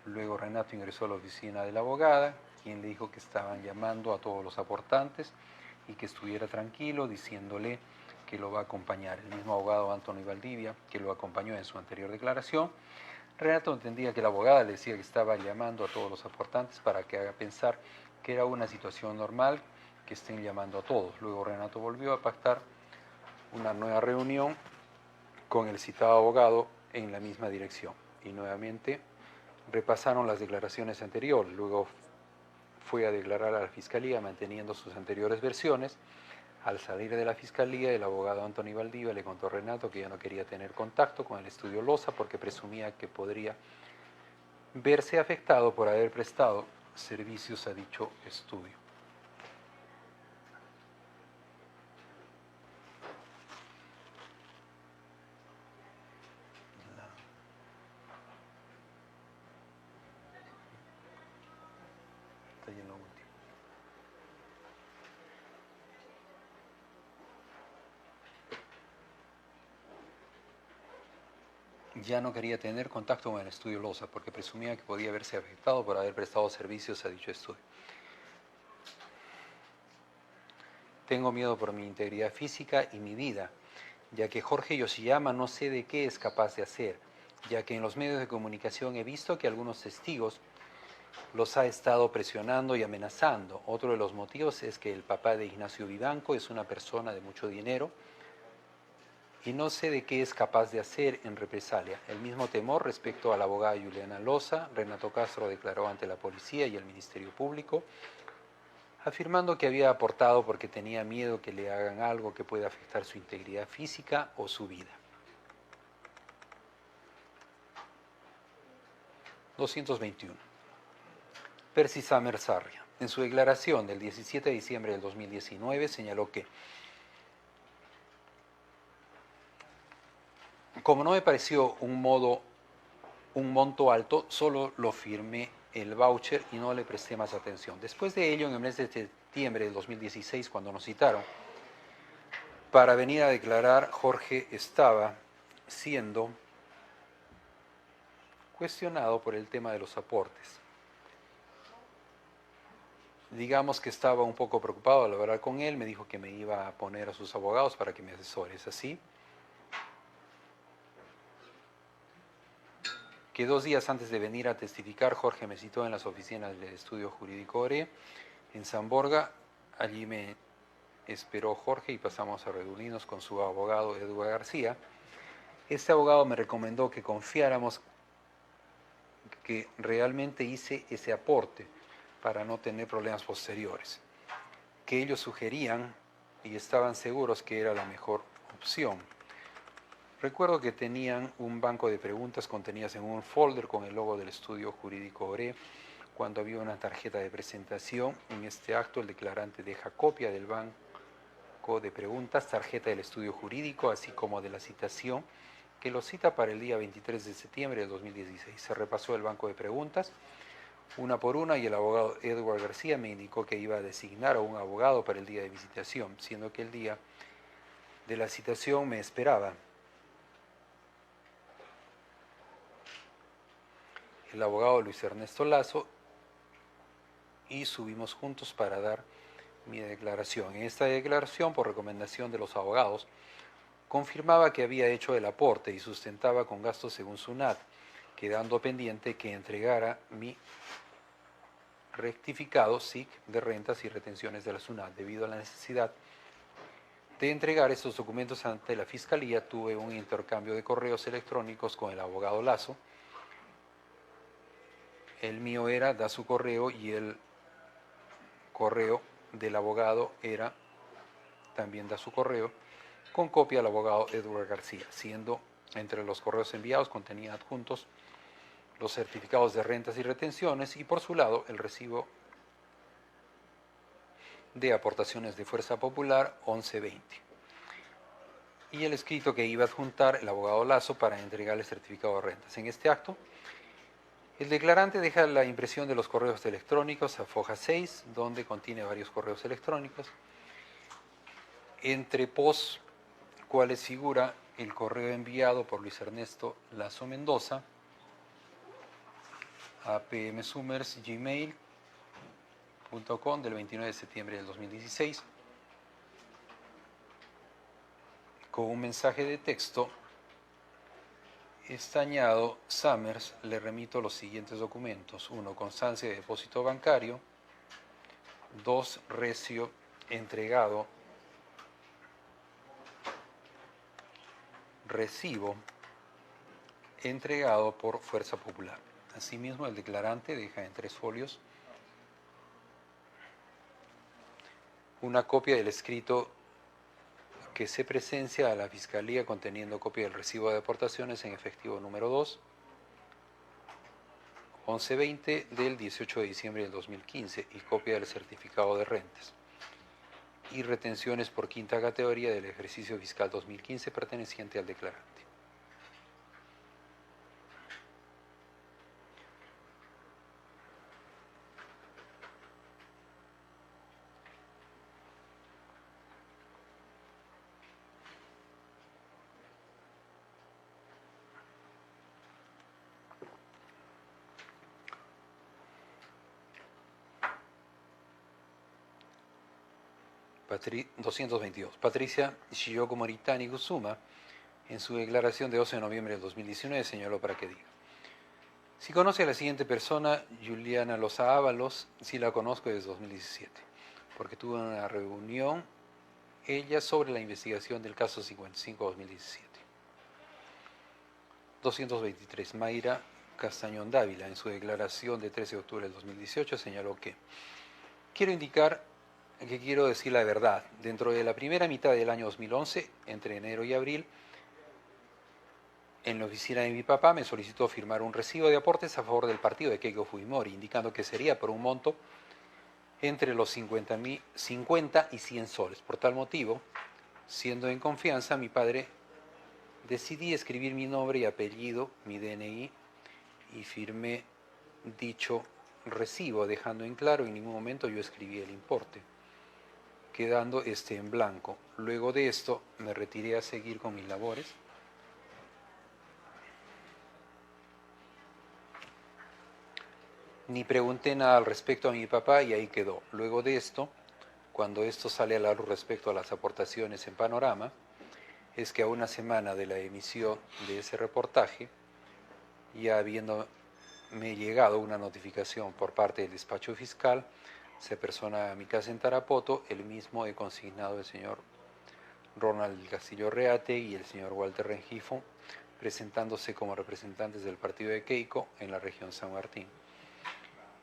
Luego Renato ingresó a la oficina de la abogada, quien le dijo que estaban llamando a todos los aportantes y que estuviera tranquilo, diciéndole que lo va a acompañar. El mismo abogado Anthony Valdivia, que lo acompañó en su anterior declaración. Renato entendía que la abogada le decía que estaba llamando a todos los aportantes para que haga pensar que era una situación normal, que estén llamando a todos. Luego Renato volvió a pactar una nueva reunión con el citado abogado en la misma dirección y nuevamente repasaron las declaraciones anteriores. Luego fue a declarar a la Fiscalía manteniendo sus anteriores versiones. Al salir de la Fiscalía, el abogado Anthony Valdivia le contó a Renato que ya no quería tener contacto con el estudio Loza porque presumía que podría verse afectado por haber prestado servicios a dicho estudio. Está en lo último. Ya no quería tener contacto con el estudio Loza porque presumía que podía verse afectado por haber prestado servicios a dicho estudio. Tengo miedo por mi integridad física y mi vida, ya que Jorge Yoshiyama no sé de qué es capaz de hacer, ya que en los medios de comunicación he visto que algunos testigos los ha estado presionando y amenazando. Otro de los motivos es que el papá de Ignacio Vivanco es una persona de mucho dinero y no sé de qué es capaz de hacer en represalia. El mismo temor respecto a la abogada Juliana Loza, Renato Castro declaró ante la policía y el Ministerio Público, afirmando que había aportado porque tenía miedo que le hagan algo que pueda afectar su integridad física o su vida. 221. Percy Summers Sarria, en su declaración del 17 de diciembre del 2019, señaló que, como no me pareció un monto alto, solo lo firmé el voucher y no le presté más atención. Después de ello, en el mes de septiembre del 2016, cuando nos citaron para venir a declarar, Jorge estaba siendo cuestionado por el tema de los aportes. Digamos que estaba un poco preocupado al hablar con él, me dijo que me iba a poner a sus abogados para que me asesore. ¿Es así? Que 2 días antes de venir a testificar, Jorge me citó en las oficinas del Estudio Jurídico ORE en San Borga. Allí me esperó Jorge y pasamos a reunirnos con su abogado Eduardo García. Este abogado me recomendó que confiáramos que realmente hice ese aporte para no tener problemas posteriores, que ellos sugerían y estaban seguros que era la mejor opción. Recuerdo que tenían un banco de preguntas contenidas en un folder con el logo del Estudio Jurídico ORE. Cuando había una tarjeta de presentación, en este acto el declarante deja copia del banco de preguntas, tarjeta del Estudio Jurídico, así como de la citación, que lo cita para el día 23 de septiembre del 2016. Se repasó el banco de preguntas, una por una, y el abogado Edward García me indicó que iba a designar a un abogado para el día de visitación, siendo que el día de la citación me esperaba el abogado Luis Ernesto Lazo y subimos juntos para dar mi declaración. En esta declaración, por recomendación de los abogados, confirmaba que había hecho el aporte y sustentaba con gastos según SUNAT, quedando pendiente que entregara mi rectificado SIC de rentas y retenciones de la SUNAT. Debido a la necesidad de entregar estos documentos ante la Fiscalía, tuve un intercambio de correos electrónicos con el abogado Lazo. El mío era da su correo y el correo del abogado era también da su correo, con copia al abogado Edward García, siendo entre los correos enviados contenía adjuntos los certificados de rentas y retenciones y por su lado el recibo de aportaciones de Fuerza Popular 1120 y el escrito que iba a adjuntar el abogado Lazo para entregar el certificado de rentas. En este acto, el declarante deja la impresión de los correos electrónicos a foja 6, donde contiene varios correos electrónicos, entre pos cuales figura el correo enviado por Luis Ernesto Lazo Mendoza a pmsummers@gmail.com del 29 de septiembre del 2016, con un mensaje de texto estañado. Summers, le remito los siguientes documentos: 1. Constancia de depósito bancario. 2. Recio entregado. Recibo entregado por Fuerza Popular. Asimismo, el declarante deja en 3 folios una copia del escrito que se presencia a la Fiscalía conteniendo copia del recibo de aportaciones en efectivo número 2, 1120 del 18 de diciembre del 2015 y copia del certificado de rentas y retenciones por quinta categoría del ejercicio fiscal 2015 perteneciente al declarante. Patri 222. Patricia Shiyoko Moritani Guzuma, en su declaración de 12 de noviembre del 2019, señaló para que diga: si conoce a la siguiente persona, Juliana Loza Ábalos, sí la conozco desde 2017, porque tuve una reunión ella sobre la investigación del caso 55-2017. 223. Mayra Castañón Dávila, en su declaración de 13 de octubre del 2018, señaló que quiero indicar que quiero decir la verdad. Dentro de la primera mitad del año 2011, entre enero y abril, en la oficina de mi papá me solicitó firmar un recibo de aportes a favor del partido de Keiko Fujimori, indicando que sería por un monto entre los 50 y 100 soles. Por tal motivo, siendo en confianza, mi padre decidí escribir mi nombre y apellido, mi DNI, y firmé dicho recibo, dejando en claro en ningún momento yo escribí el importe, quedando este en blanco. Luego de esto me retiré a seguir con mis labores. Ni pregunté nada al respecto a mi papá y ahí quedó. Luego de esto, cuando esto sale a la luz respecto a las aportaciones en Panorama, es que a una semana de la emisión de ese reportaje, ya habiéndome llegado una notificación por parte del despacho fiscal, se persona a mi casa en Tarapoto, el mismo he consignado el señor Ronald Castillo Reate y el señor Walter Rengifo, presentándose como representantes del partido de Keiko en la región San Martín.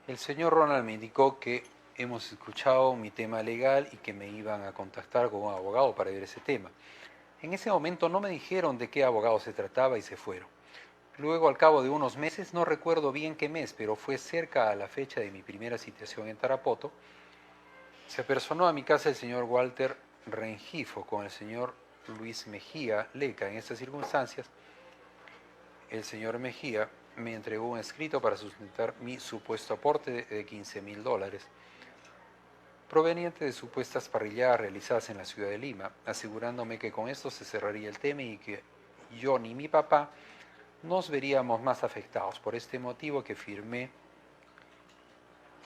El señor Ronald me indicó que hemos escuchado mi tema legal y que me iban a contactar con un abogado para ver ese tema. En ese momento no me dijeron de qué abogado se trataba y se fueron. Luego, al cabo de unos meses, no recuerdo bien qué mes, pero fue cerca a la fecha de mi primera citación en Tarapoto, se personó a mi casa el señor Walter Rengifo con el señor Luis Mejía Leca. En estas circunstancias, el señor Mejía me entregó un escrito para sustentar mi supuesto aporte de $15.000, proveniente de supuestas parrilladas realizadas en la ciudad de Lima, asegurándome que con esto se cerraría el tema y que yo ni mi papá nos veríamos más afectados. Por este motivo que firmé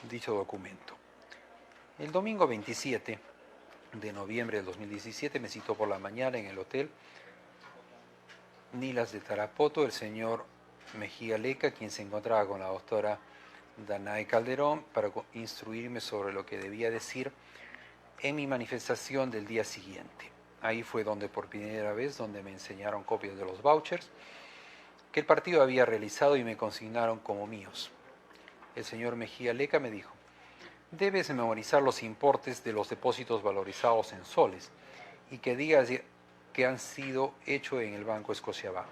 dicho documento. El domingo 27 de noviembre del 2017 me citó por la mañana en el hotel Nilas de Tarapoto el señor Mejía Leca, quien se encontraba con la doctora Danae Calderón para instruirme sobre lo que debía decir en mi manifestación del día siguiente. Ahí fue donde por primera vez donde me enseñaron copias de los vouchers que el partido había realizado y me consignaron como míos. El señor Mejía Leca me dijo: debes memorizar los importes de los depósitos valorizados en soles y que digas que han sido hechos en el Banco Scotiabank.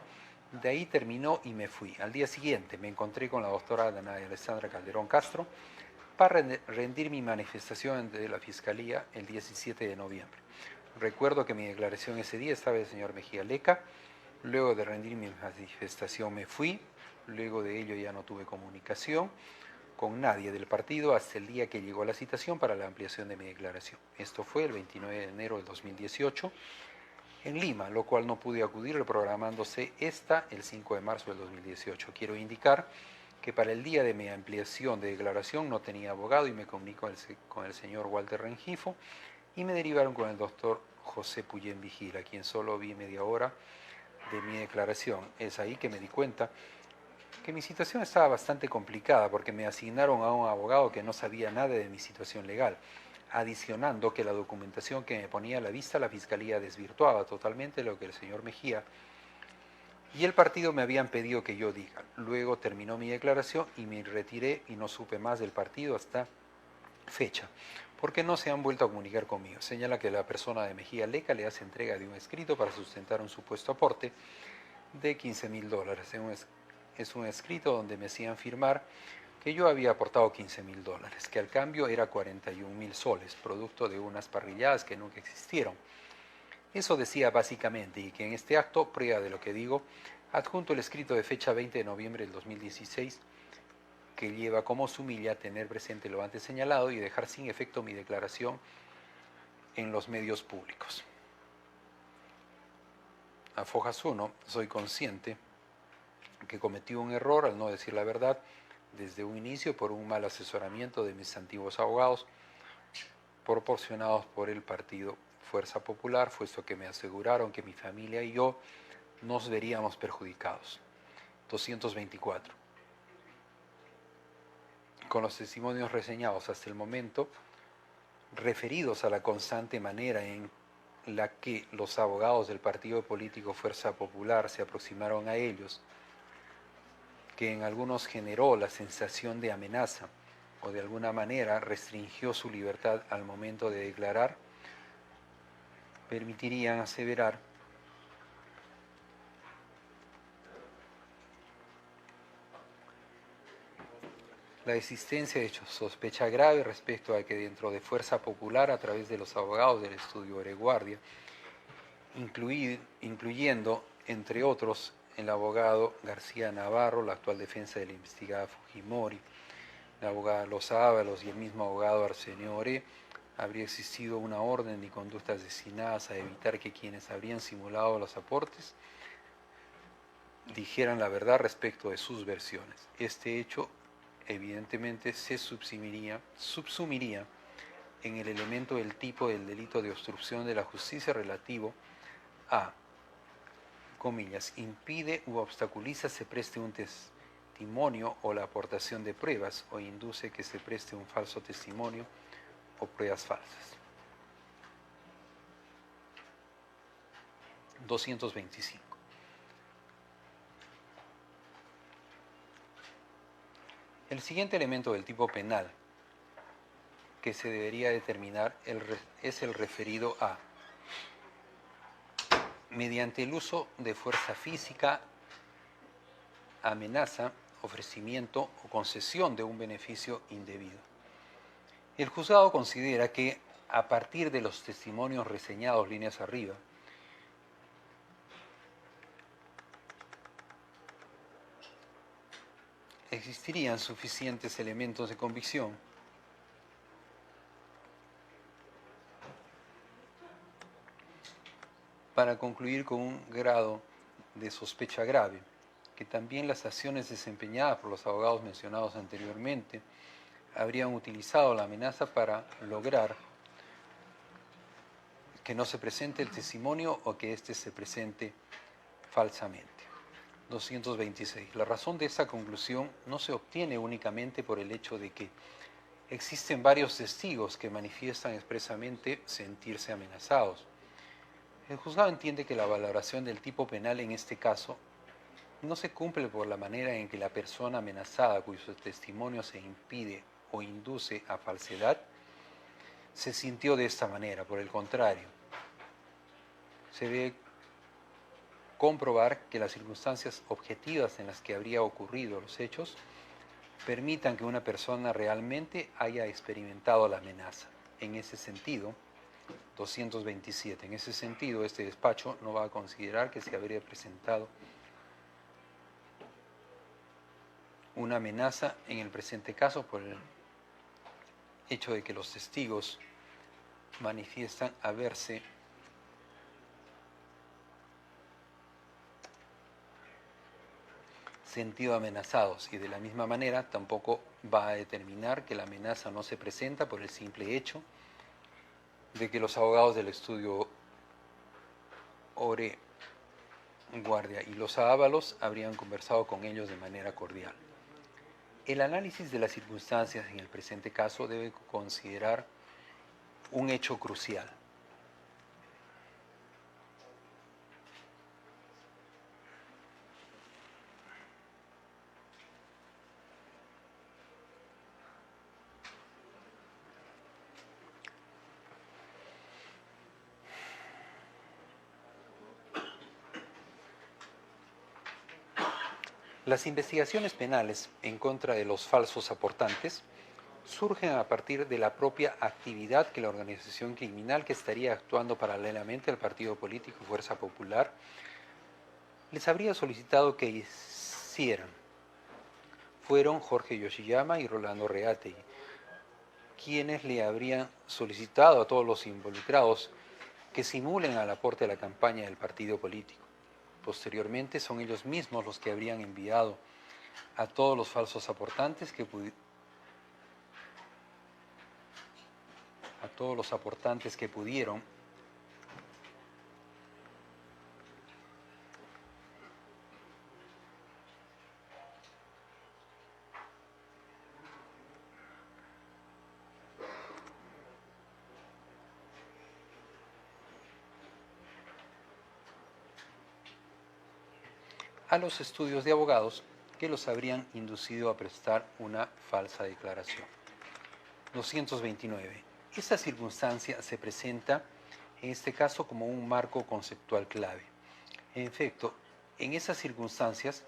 De ahí terminó y me fui. Al día siguiente me encontré con la doctora Dana Alessandra Calderón Castro para rendir mi manifestación ante la Fiscalía el 17 de noviembre. Recuerdo que mi declaración ese día estaba el señor Mejía Leca. Luego de rendir mi manifestación me fui. Luego de ello ya no tuve comunicación con nadie del partido hasta el día que llegó la citación para la ampliación de mi declaración. Esto fue el 29 de enero del 2018 en Lima, lo cual no pude acudir, reprogramándose esta el 5 de marzo del 2018. Quiero indicar que para el día de mi ampliación de declaración no tenía abogado y me comunico con el señor Walter Rengifo y me derivaron con el doctor José Puyén Vigila, quien solo vi media hora de mi declaración. Es ahí que me di cuenta que mi situación estaba bastante complicada porque me asignaron a un abogado que no sabía nada de mi situación legal, adicionando que la documentación que me ponía a la vista la Fiscalía desvirtuaba totalmente lo que el señor Mejía y el partido me habían pedido que yo diga. Luego terminó mi declaración y me retiré y no supe más del partido hasta fecha, porque no se han vuelto a comunicar conmigo. Señala que la persona de Mejía Leca le hace entrega de un escrito para sustentar un supuesto aporte de $15.000. Es un escrito donde me hacían firmar que yo había aportado $15.000, que al cambio era 41.000 soles, producto de unas parrilladas que nunca existieron. Eso decía básicamente, y que en este acto, prueba de lo que digo, adjunto el escrito de fecha 20 de noviembre del 2016, que lleva como sumilla tener presente lo antes señalado y dejar sin efecto mi declaración en los medios públicos. A Fojas 1, soy consciente que cometí un error al no decir la verdad desde un inicio por un mal asesoramiento de mis antiguos abogados proporcionados por el partido Fuerza Popular, puesto que me aseguraron que mi familia y yo nos veríamos perjudicados. 224. Con los testimonios reseñados hasta el momento, referidos a la constante manera en la que los abogados del partido político Fuerza Popular se aproximaron a ellos, que en algunos generó la sensación de amenaza o de alguna manera restringió su libertad al momento de declarar, permitirían aseverar la existencia de sospecha grave respecto a que dentro de Fuerza Popular, a través de los abogados del estudio Oreguardia, incluyendo, entre otros, el abogado García Navarro, la actual defensa de la investigada Fujimori, la abogada Los Ábalos y el mismo abogado Arsenio Oré, habría existido una orden y conductas destinadas a evitar que quienes habrían simulado los aportes dijeran la verdad respecto de sus versiones. Este hecho evidentemente se subsumiría en el elemento del tipo del delito de obstrucción de la justicia relativo a, comillas, impide u obstaculiza se preste un testimonio o la aportación de pruebas o induce que se preste un falso testimonio o pruebas falsas. 225. El siguiente elemento del tipo penal que se debería determinar es el referido a mediante el uso de fuerza física, amenaza, ofrecimiento o concesión de un beneficio indebido. El juzgado considera que, a partir de los testimonios reseñados líneas arriba, existirían suficientes elementos de convicción para concluir con un grado de sospecha grave, que también las acciones desempeñadas por los abogados mencionados anteriormente habrían utilizado la amenaza para lograr que no se presente el testimonio o que éste se presente falsamente. 226. La razón de esta conclusión no se obtiene únicamente por el hecho de que existen varios testigos que manifiestan expresamente sentirse amenazados. El juzgado entiende que la valoración del tipo penal en este caso no se cumple por la manera en que la persona amenazada cuyo testimonio se impide o induce a falsedad se sintió de esta manera. Por el contrario, se debe comprobar que las circunstancias objetivas en las que habría ocurrido los hechos permitan que una persona realmente haya experimentado la amenaza. En ese sentido, 227. En ese sentido, este despacho no va a considerar que se habría presentado una amenaza en el presente caso por el hecho de que los testigos manifiestan haberse sentido amenazados, y de la misma manera tampoco va a determinar que la amenaza no se presenta por el simple hecho de que los abogados del estudio Oreguardia y los Ábalos habrían conversado con ellos de manera cordial. El análisis de las circunstancias en el presente caso debe considerar un hecho crucial. Las investigaciones penales en contra de los falsos aportantes surgen a partir de la propia actividad que la organización criminal que estaría actuando paralelamente al partido político Fuerza Popular les habría solicitado que hicieran. Fueron Jorge Yoshiyama y Rolando Reategui, quienes le habrían solicitado a todos los involucrados que simulen al aporte a la campaña del partido político. Posteriormente son ellos mismos los que habrían enviado a todos los falsos aportantes que pudieron a los estudios de abogados que los habrían inducido a prestar una falsa declaración. 229. Esta circunstancia se presenta en este caso como un marco conceptual clave. En efecto, en esas circunstancias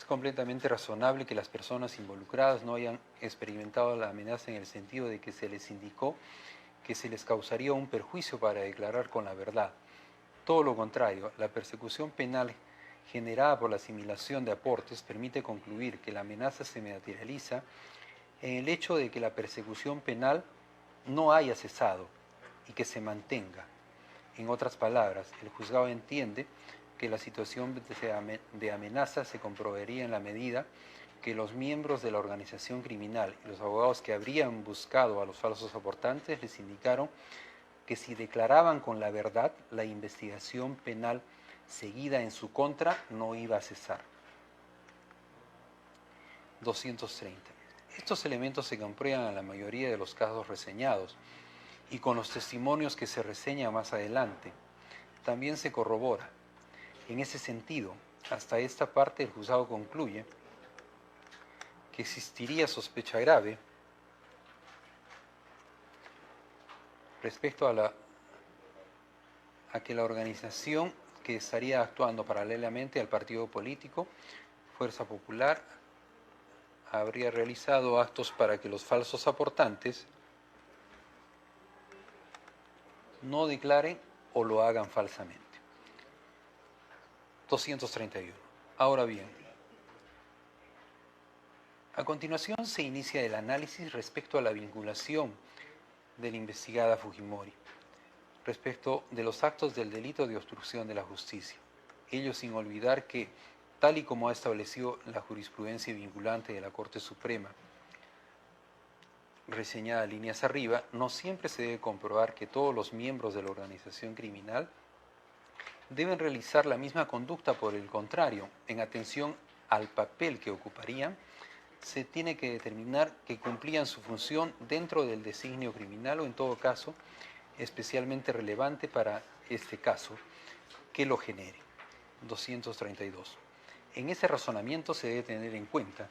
Es completamente razonable que las personas involucradas no hayan experimentado la amenaza en el sentido de que se les indicó que se les causaría un perjuicio para declarar con la verdad. Todo lo contrario, la persecución penal generada por la asimilación de aportes permite concluir que la amenaza se materializa en el hecho de que la persecución penal no haya cesado y que se mantenga. En otras palabras, el juzgado entiende que la situación de amenaza se comprobaría en la medida que los miembros de la organización criminal y los abogados que habrían buscado a los falsos aportantes les indicaron que si declaraban con la verdad, la investigación penal seguida en su contra no iba a cesar. 230. Estos elementos se comprueban en la mayoría de los casos reseñados y con los testimonios que se reseñan más adelante. También se corrobora. En ese sentido, hasta esta parte el juzgado concluye que existiría sospecha grave respecto a que la organización que estaría actuando paralelamente al partido político, Fuerza Popular, habría realizado actos para que los falsos aportantes no declaren o lo hagan falsamente. 231. Ahora bien, a continuación se inicia el análisis respecto a la vinculación de la investigada Fujimori respecto de los actos del delito de obstrucción de la justicia. Ello sin olvidar que, tal y como ha establecido la jurisprudencia vinculante de la Corte Suprema, reseñada líneas arriba, no siempre se debe comprobar que todos los miembros de la organización criminal deben realizar la misma conducta. Por el contrario, en atención al papel que ocuparían, se tiene que determinar que cumplían su función dentro del designio criminal o, en todo caso, especialmente relevante para este caso, que lo genere. 232. En ese razonamiento se debe tener en cuenta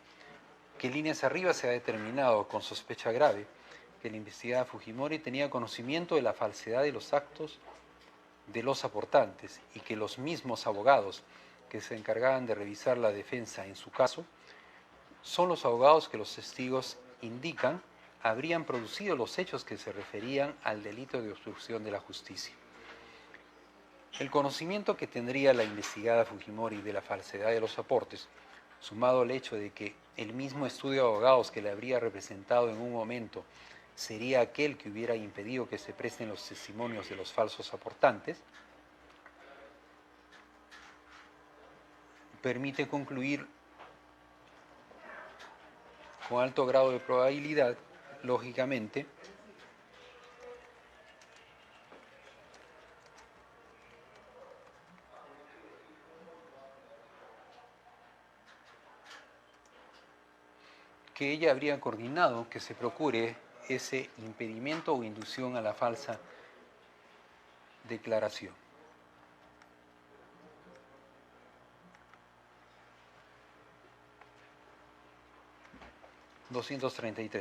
que líneas arriba se ha determinado con sospecha grave que la investigada Fujimori tenía conocimiento de la falsedad de los actos de los aportantes y que los mismos abogados que se encargaban de revisar la defensa en su caso son los abogados que los testigos indican habrían producido los hechos que se referían al delito de obstrucción de la justicia. El conocimiento que tendría la investigada Fujimori de la falsedad de los aportes, sumado al hecho de que el mismo estudio de abogados que le habría representado en un momento sería aquel que hubiera impedido que se presten los testimonios de los falsos aportantes, permite concluir con alto grado de probabilidad, lógicamente, que ella habría coordinado que se procure ese impedimento o inducción a la falsa declaración.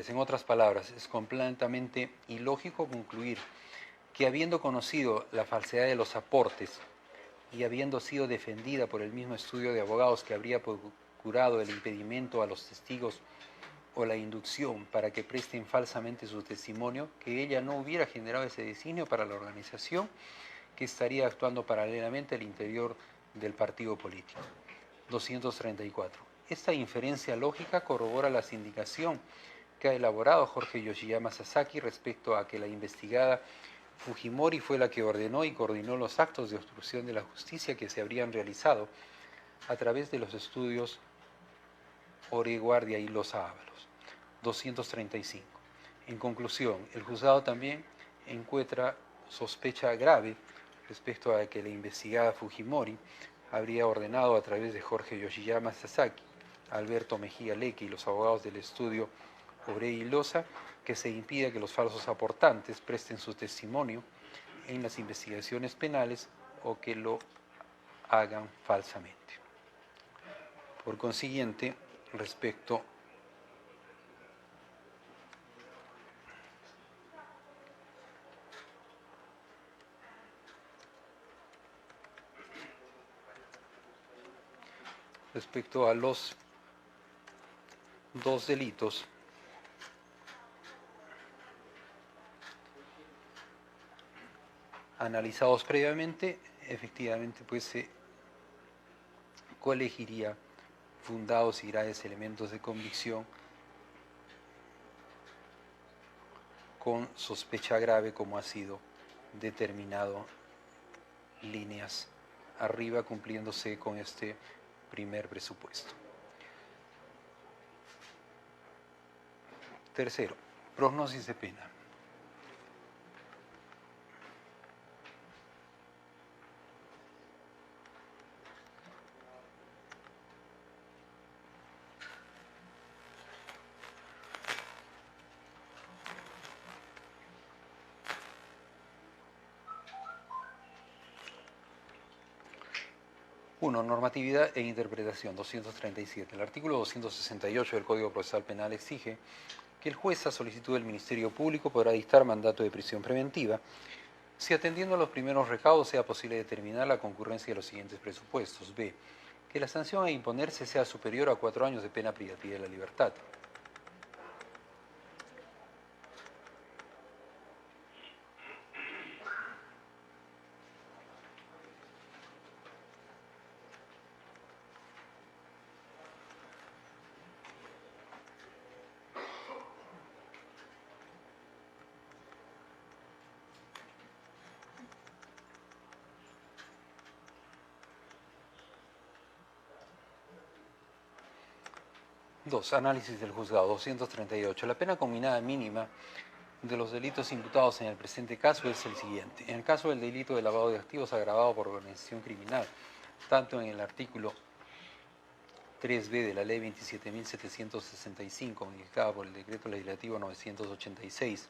En otras palabras, es completamente ilógico concluir que habiendo conocido la falsedad de los aportes y habiendo sido defendida por el mismo estudio de abogados que habría procurado el impedimento a los testigos o la inducción para que presten falsamente su testimonio, que ella no hubiera generado ese designio para la organización que estaría actuando paralelamente al interior del partido político. 234. Esta inferencia lógica corrobora la indicación que ha elaborado Jorge Yoshiyama Sasaki respecto a que la investigada Fujimori fue la que ordenó y coordinó los actos de obstrucción de la justicia que se habrían realizado a través de los estudios Oreguardia y Loza Ábalos. 235. En conclusión, el juzgado también encuentra sospecha grave respecto a que la investigada Fujimori habría ordenado a través de Jorge Yoshiyama Sasaki, Alberto Mejía Leque y los abogados del estudio Obrey y Loza que se impida que los falsos aportantes presten su testimonio en las investigaciones penales o que lo hagan falsamente. Por consiguiente, respecto respecto a los dos delitos analizados previamente, efectivamente pues se coelegiría fundados y graves elementos de convicción con sospecha grave, como ha sido determinado líneas arriba, cumpliéndose con este primer presupuesto. Tercero, prognosis de pena. Uno, normatividad e interpretación, 237. El artículo 268 del Código Procesal Penal exige que el juez, a solicitud del Ministerio Público, podrá dictar mandato de prisión preventiva si, atendiendo a los primeros recaudos, sea posible determinar la concurrencia de los siguientes presupuestos. B, que la sanción a imponerse sea superior a 4 años de pena privativa de la libertad. Dos, análisis del juzgado, 238. La pena combinada mínima de los delitos imputados en el presente caso es el siguiente. En el caso del delito de lavado de activos agravado por organización criminal, tanto en el artículo 3b de la Ley 27.765, modificada por el Decreto Legislativo 986,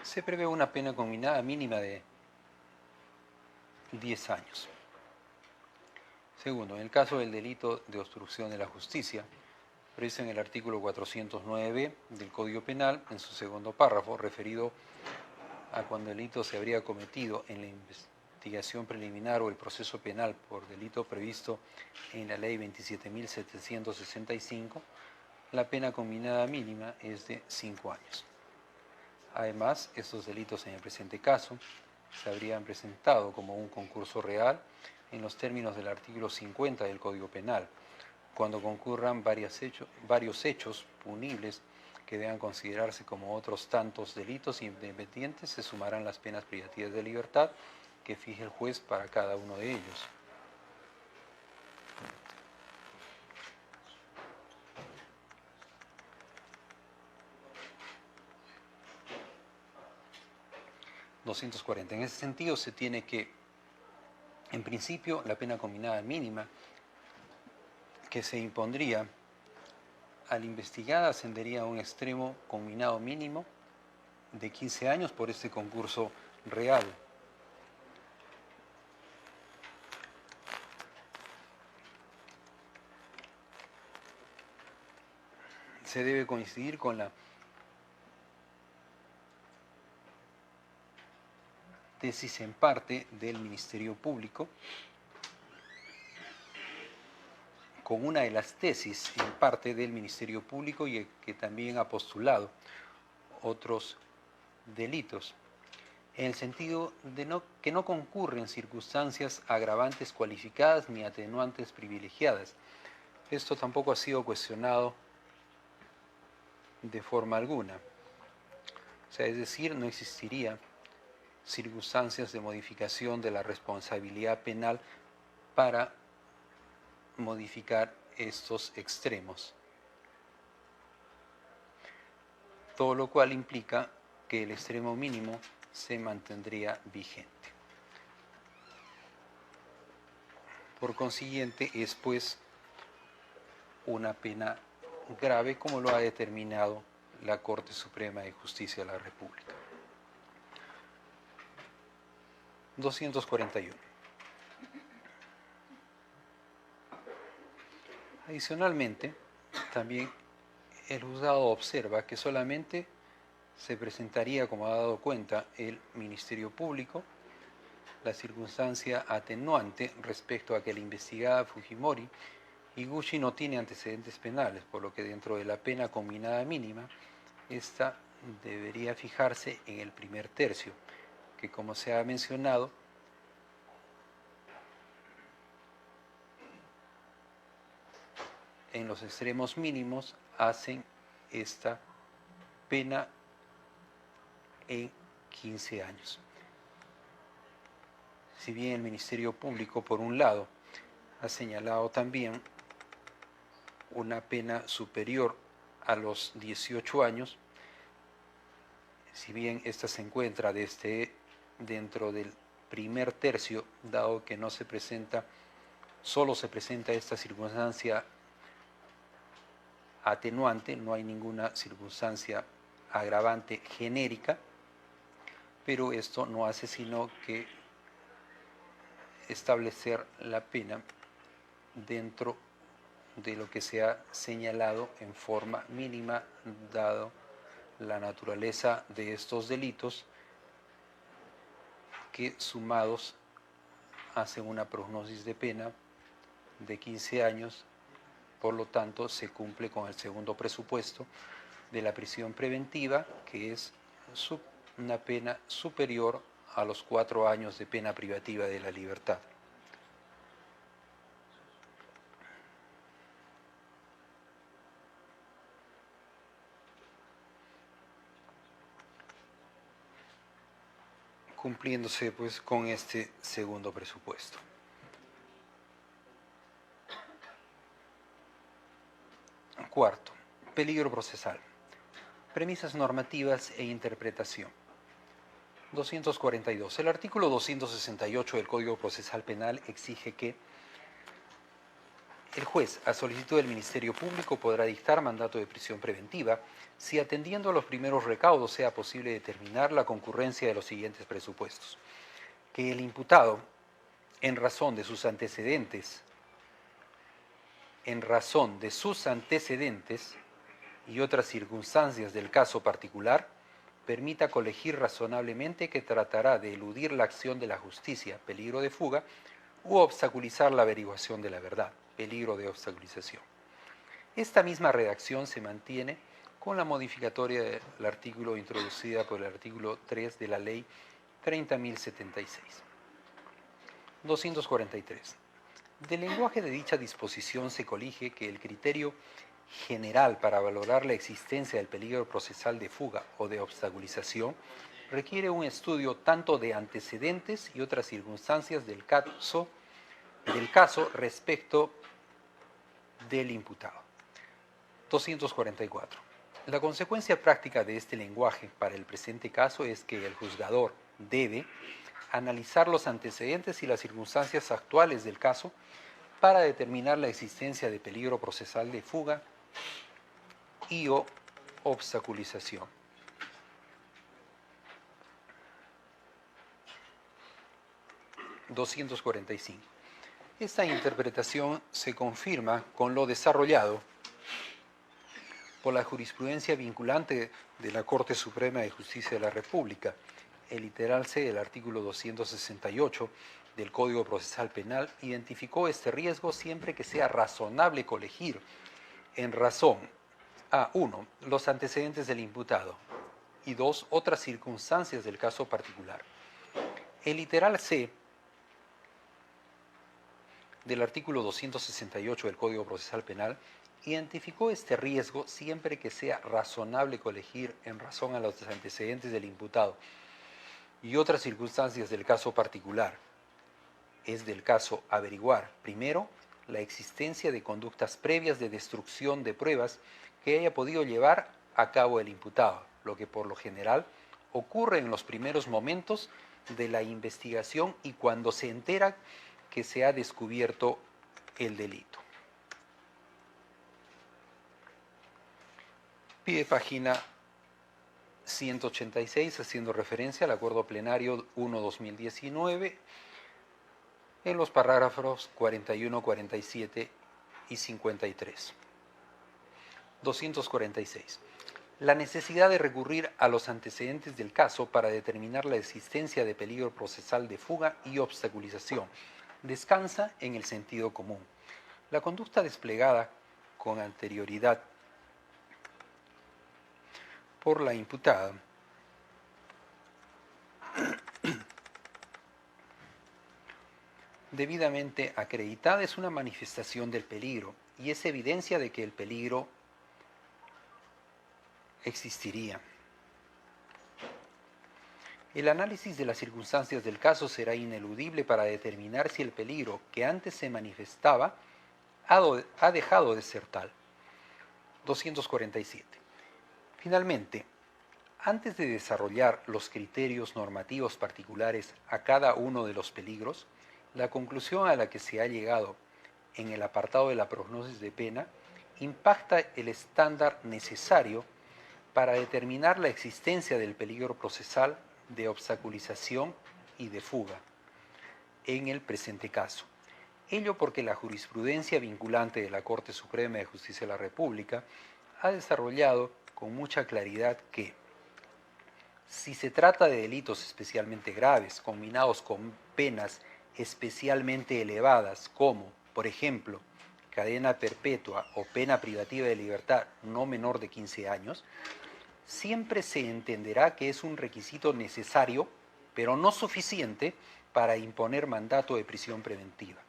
se prevé una pena combinada mínima de 10 años. Segundo, en el caso del delito de obstrucción de la justicia, previsto en el artículo 409 del Código Penal, en su segundo párrafo, referido a cuando el delito se habría cometido en la investigación preliminar o el proceso penal por delito previsto en la Ley 27.765, la pena combinada mínima es de 5 años. Además, estos delitos en el presente caso se habrían presentado como un concurso real en los términos del artículo 50 del Código Penal, cuando concurran varios hechos punibles que deban considerarse como otros tantos delitos independientes, se sumarán las penas privativas de libertad que fije el juez para cada uno de ellos. En ese sentido, se tiene que, en principio, la pena combinada mínima que se impondría al investigado ascendería a un extremo combinado mínimo de 15 años por este concurso real. Se debe coincidir con la tesis en parte del Ministerio Público, con una de las tesis en parte del Ministerio Público y que también ha postulado otros delitos, en el sentido de que no concurren circunstancias agravantes cualificadas ni atenuantes privilegiadas. Esto tampoco ha sido cuestionado de forma alguna. O sea, es decir, no existiría circunstancias de modificación de la responsabilidad penal para modificar estos extremos. Todo lo cual implica que el extremo mínimo se mantendría vigente. Por consiguiente, es pues una pena grave, como lo ha determinado la Corte Suprema de Justicia de la República. 241. Adicionalmente, también el juzgado observa que solamente se presentaría, como ha dado cuenta el Ministerio Público, la circunstancia atenuante respecto a que la investigada Fujimori Higuchi no tiene antecedentes penales, por lo que dentro de la pena combinada mínima, esta debería fijarse en el primer tercio, que como se ha mencionado, en los extremos mínimos hacen esta pena en 15 años. Si bien el Ministerio Público, por un lado, ha señalado también una pena superior a los 18 años, si bien esta se encuentra dentro del primer tercio, dado que no se presenta, solo se presenta esta circunstancia atenuante, no hay ninguna circunstancia agravante genérica, pero esto no hace sino que establecer la pena dentro de lo que se ha señalado en forma mínima, dado la naturaleza de estos delitos, que sumados hacen una prognosis de pena de 15 años, por lo tanto se cumple con el segundo presupuesto de la prisión preventiva, que es una pena superior a los 4 años de pena privativa de la libertad. Cumpliéndose pues con este segundo presupuesto. Cuarto, peligro procesal. Premisas normativas e interpretación. 242. El artículo 268 del Código Procesal Penal exige que el juez, a solicitud del Ministerio Público, podrá dictar mandato de prisión preventiva si, atendiendo a los primeros recaudos, sea posible determinar la concurrencia de los siguientes presupuestos: que el imputado, en razón de sus antecedentes y otras circunstancias del caso particular, permita colegir razonablemente que tratará de eludir la acción de la justicia, peligro de fuga, u obstaculizar la averiguación de la verdad, peligro de obstaculización. Esta misma redacción se mantiene con la modificatoria del artículo introducida por el artículo 3 de la Ley 30.076. 243. Del lenguaje de dicha disposición se colige que el criterio general para valorar la existencia del peligro procesal de fuga o de obstaculización requiere un estudio tanto de antecedentes y otras circunstancias del caso respecto del imputado. 244. La consecuencia práctica de este lenguaje para el presente caso es que el juzgador debe analizar los antecedentes y las circunstancias actuales del caso para determinar la existencia de peligro procesal de fuga y o obstaculización. 245. Esta interpretación se confirma con lo desarrollado por la jurisprudencia vinculante de la Corte Suprema de Justicia de la República. El literal C del artículo 268 del Código Procesal Penal identificó este riesgo siempre que sea razonable colegir en razón a 1. Los antecedentes del imputado y 2. Otras circunstancias del caso particular. El literal C del artículo 268 del Código Procesal Penal identificó este riesgo siempre que sea razonable colegir en razón a los antecedentes del imputado y otras circunstancias del caso particular. Es del caso averiguar, primero, la existencia de conductas previas de destrucción de pruebas que haya podido llevar a cabo el imputado, lo que por lo general ocurre en los primeros momentos de la investigación y cuando se entera que se ha descubierto el delito. Pide página 186, haciendo referencia al Acuerdo Plenario 1/2019, en los parágrafos 41, 47 y 53. 246. La necesidad de recurrir a los antecedentes del caso para determinar la existencia de peligro procesal de fuga y obstaculización descansa en el sentido común. La conducta desplegada con anterioridad por la imputada debidamente acreditada es una manifestación del peligro y es evidencia de que el peligro existiría. El análisis de las circunstancias del caso será ineludible para determinar si el peligro que antes se manifestaba ha dejado de ser tal. 247. Finalmente, antes de desarrollar los criterios normativos particulares a cada uno de los peligros, la conclusión a la que se ha llegado en el apartado de la prognosis de pena impacta el estándar necesario para determinar la existencia del peligro procesal de obstaculización y de fuga en el presente caso. Ello porque la jurisprudencia vinculante de la Corte Suprema de Justicia de la República ha desarrollado con mucha claridad que si se trata de delitos especialmente graves, combinados con penas especialmente elevadas, como, por ejemplo, cadena perpetua o pena privativa de libertad no menor de 15 años, siempre se entenderá que es un requisito necesario, pero no suficiente, para imponer mandato de prisión preventiva,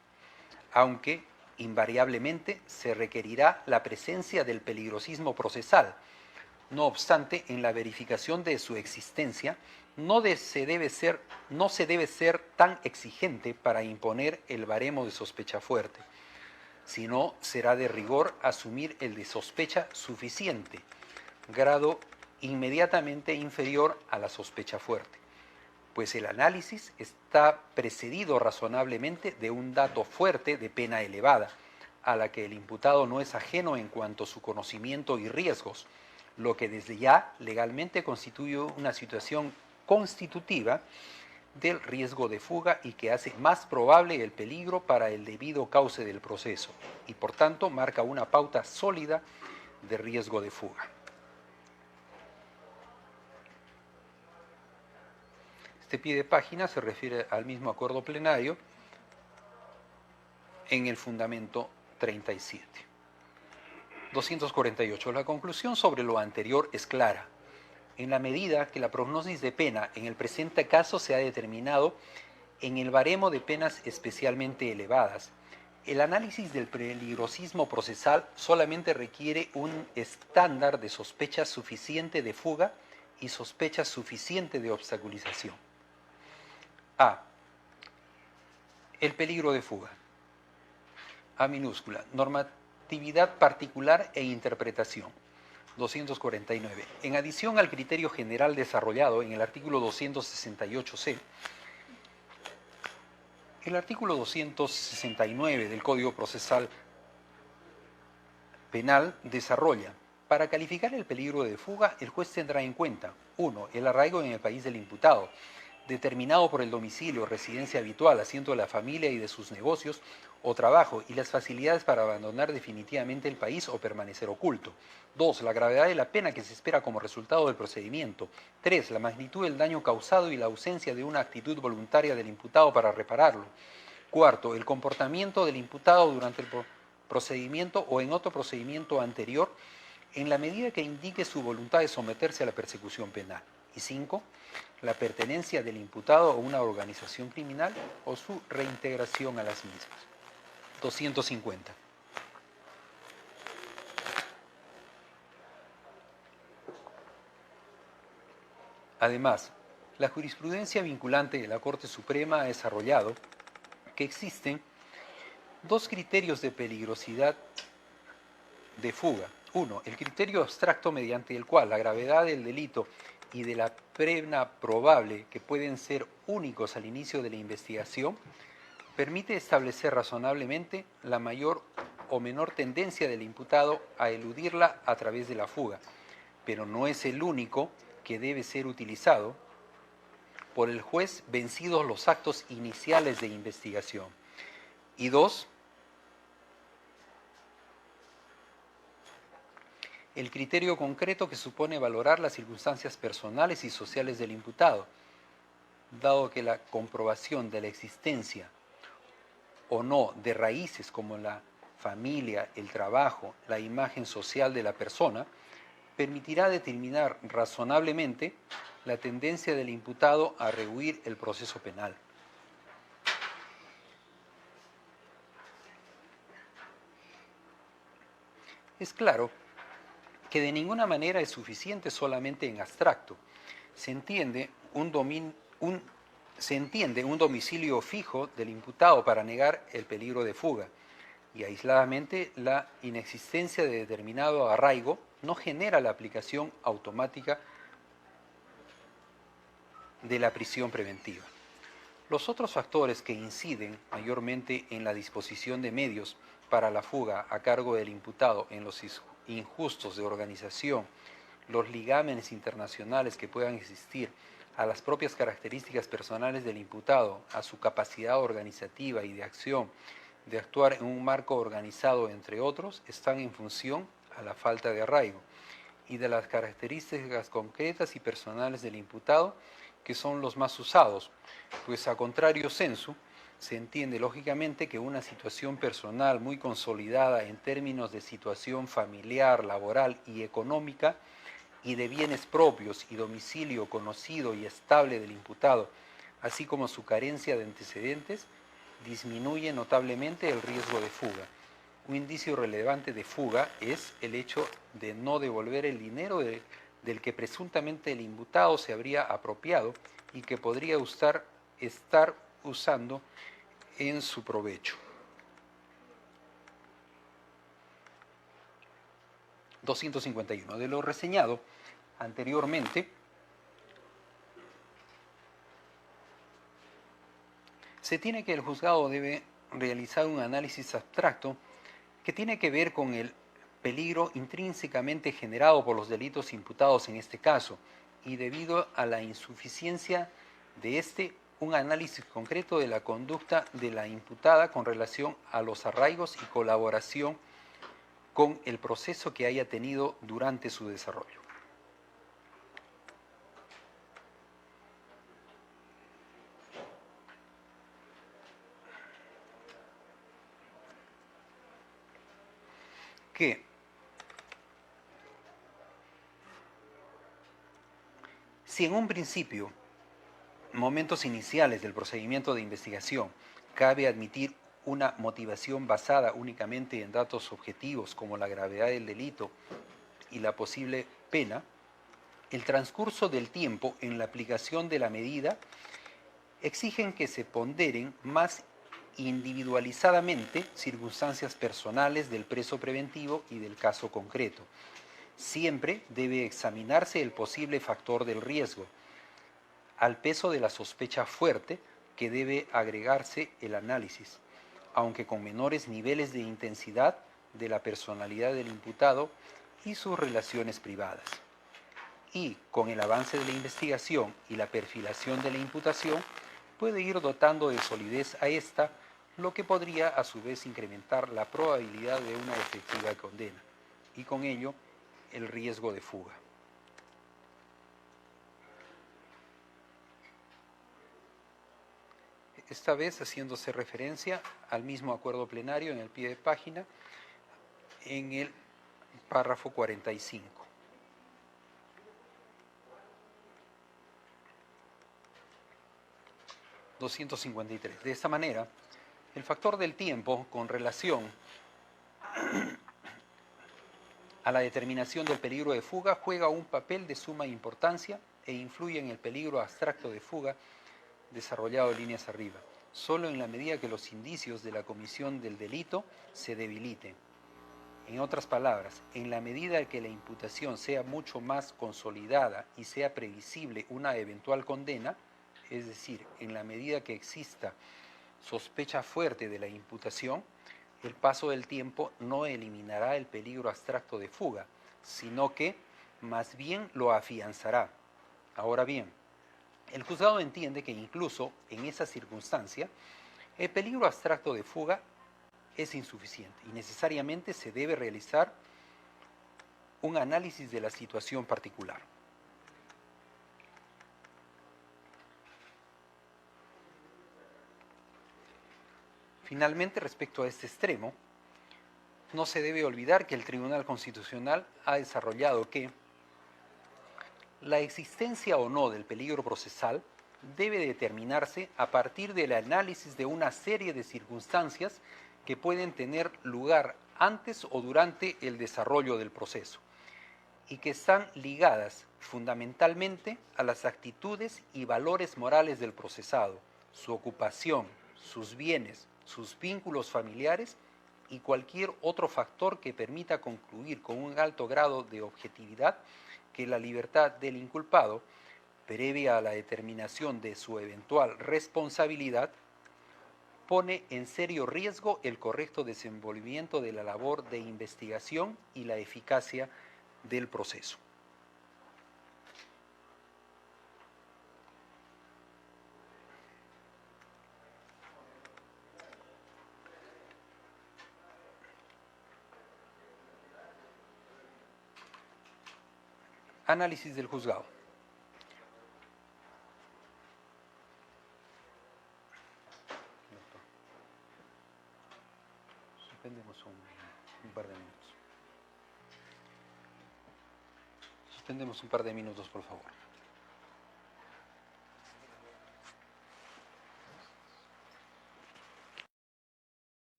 aunque invariablemente se requerirá la presencia del peligrosismo procesal. No obstante, en la verificación de su existencia, no se debe ser tan exigente para imponer el baremo de sospecha fuerte, sino será de rigor asumir el de sospecha suficiente, grado inmediatamente inferior a la sospecha fuerte, pues el análisis está precedido razonablemente de un dato fuerte de pena elevada, a la que el imputado no es ajeno en cuanto a su conocimiento y riesgos, lo que desde ya legalmente constituye una situación constitutiva del riesgo de fuga y que hace más probable el peligro para el debido cauce del proceso y por tanto marca una pauta sólida de riesgo de fuga. Este pie de página se refiere al mismo acuerdo plenario en el fundamento 37. 248. La conclusión sobre lo anterior es clara. En la medida que la prognosis de pena en el presente caso se ha determinado en el baremo de penas especialmente elevadas, el análisis del peligrosismo procesal solamente requiere un estándar de sospecha suficiente de fuga y sospecha suficiente de obstaculización. A. El peligro de fuga. A minúscula. Normatividad particular e interpretación. 249. En adición al criterio general desarrollado en el artículo 268c, el artículo 269 del Código Procesal Penal desarrolla: para calificar el peligro de fuga, el juez tendrá en cuenta 1. El arraigo en el país del imputado, determinado por el domicilio, residencia habitual, asiento de la familia y de sus negocios o trabajo, y las facilidades para abandonar definitivamente el país o permanecer oculto. 2. La gravedad de la pena que se espera como resultado del procedimiento. 3. La magnitud del daño causado y la ausencia de una actitud voluntaria del imputado para repararlo. 4. El comportamiento del imputado durante el procedimiento o en otro procedimiento anterior, en la medida que indique su voluntad de someterse a la persecución penal. Y 5. La pertenencia del imputado a una organización criminal o su reintegración a las mismas. 250. Además, la jurisprudencia vinculante de la Corte Suprema ha desarrollado que existen dos criterios de peligrosidad de fuga. 1. El criterio abstracto mediante el cual la gravedad del delito y de la pena probable, que pueden ser únicos al inicio de la investigación, permite establecer razonablemente la mayor o menor tendencia del imputado a eludirla a través de la fuga, pero no es el único que debe ser utilizado por el juez vencidos los actos iniciales de investigación. Y 2. el criterio concreto que supone valorar las circunstancias personales y sociales del imputado, dado que la comprobación de la existencia o no de raíces como la familia, el trabajo, la imagen social de la persona, permitirá determinar razonablemente la tendencia del imputado a rehuir el proceso penal. Es claro que de ninguna manera es suficiente solamente en abstracto. Se entiende un domicilio fijo del imputado para negar el peligro de fuga, y aisladamente la inexistencia de determinado arraigo no genera la aplicación automática de la prisión preventiva. Los otros factores que inciden mayormente en la disposición de medios para la fuga a cargo del imputado en los injustos de organización, los ligámenes internacionales que puedan existir, a las propias características personales del imputado, a su capacidad organizativa y de acción, de actuar en un marco organizado, entre otros, están en función a la falta de arraigo y de las características concretas y personales del imputado, que son los más usados, pues a contrario sensu, se entiende lógicamente que una situación personal muy consolidada en términos de situación familiar, laboral y económica, y de bienes propios y domicilio conocido y estable del imputado, así como su carencia de antecedentes, disminuye notablemente el riesgo de fuga. Un indicio relevante de fuga es el hecho de no devolver el dinero del que presuntamente el imputado se habría apropiado y que podría estar usando en su provecho. 251. De lo reseñado anteriormente, se tiene que el juzgado debe realizar un análisis abstracto que tiene que ver con el peligro intrínsecamente generado por los delitos imputados en este caso, y debido a la insuficiencia de un análisis concreto de la conducta de la imputada con relación a los arraigos y colaboración con el proceso que haya tenido durante su desarrollo. Que si en un principio, momentos iniciales del procedimiento de investigación, cabe admitir una motivación basada únicamente en datos objetivos como la gravedad del delito y la posible pena, el transcurso del tiempo en la aplicación de la medida exigen que se ponderen más individualizadamente circunstancias personales del preso preventivo y del caso concreto. Siempre debe examinarse el posible factor del riesgo, al peso de la sospecha fuerte que debe agregarse el análisis, aunque con menores niveles de intensidad de la personalidad del imputado y sus relaciones privadas. Y con el avance de la investigación y la perfilación de la imputación, puede ir dotando de solidez a esta, lo que podría a su vez incrementar la probabilidad de una efectiva condena, y con ello el riesgo de fuga. Esta vez haciéndose referencia al mismo acuerdo plenario en el pie de página, en el párrafo 45. (253). De esta manera, el factor del tiempo con relación a la determinación del peligro de fuga juega un papel de suma importancia e influye en el peligro abstracto de fuga desarrollado en líneas arriba, solo en la medida que los indicios de la comisión del delito se debiliten. En otras palabras, en la medida que la imputación sea mucho más consolidada y sea previsible una eventual condena, es decir, en la medida que exista sospecha fuerte de la imputación, el paso del tiempo no eliminará el peligro abstracto de fuga, sino que más bien lo afianzará. Ahora bien, el juzgado entiende que incluso en esa circunstancia, el peligro abstracto de fuga es insuficiente y necesariamente se debe realizar un análisis de la situación particular. Finalmente, respecto a este extremo, no se debe olvidar que el Tribunal Constitucional ha desarrollado que la existencia o no del peligro procesal debe determinarse a partir del análisis de una serie de circunstancias que pueden tener lugar antes o durante el desarrollo del proceso y que están ligadas fundamentalmente a las actitudes y valores morales del procesado, su ocupación, sus bienes, sus vínculos familiares y cualquier otro factor que permita concluir con un alto grado de objetividad que la libertad del inculpado, previa a la determinación de su eventual responsabilidad, pone en serio riesgo el correcto desenvolvimiento de la labor de investigación y la eficacia del proceso. Análisis del juzgado. Suspendemos un par de minutos. Suspendemos un par de minutos, por favor.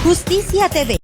Justicia TV.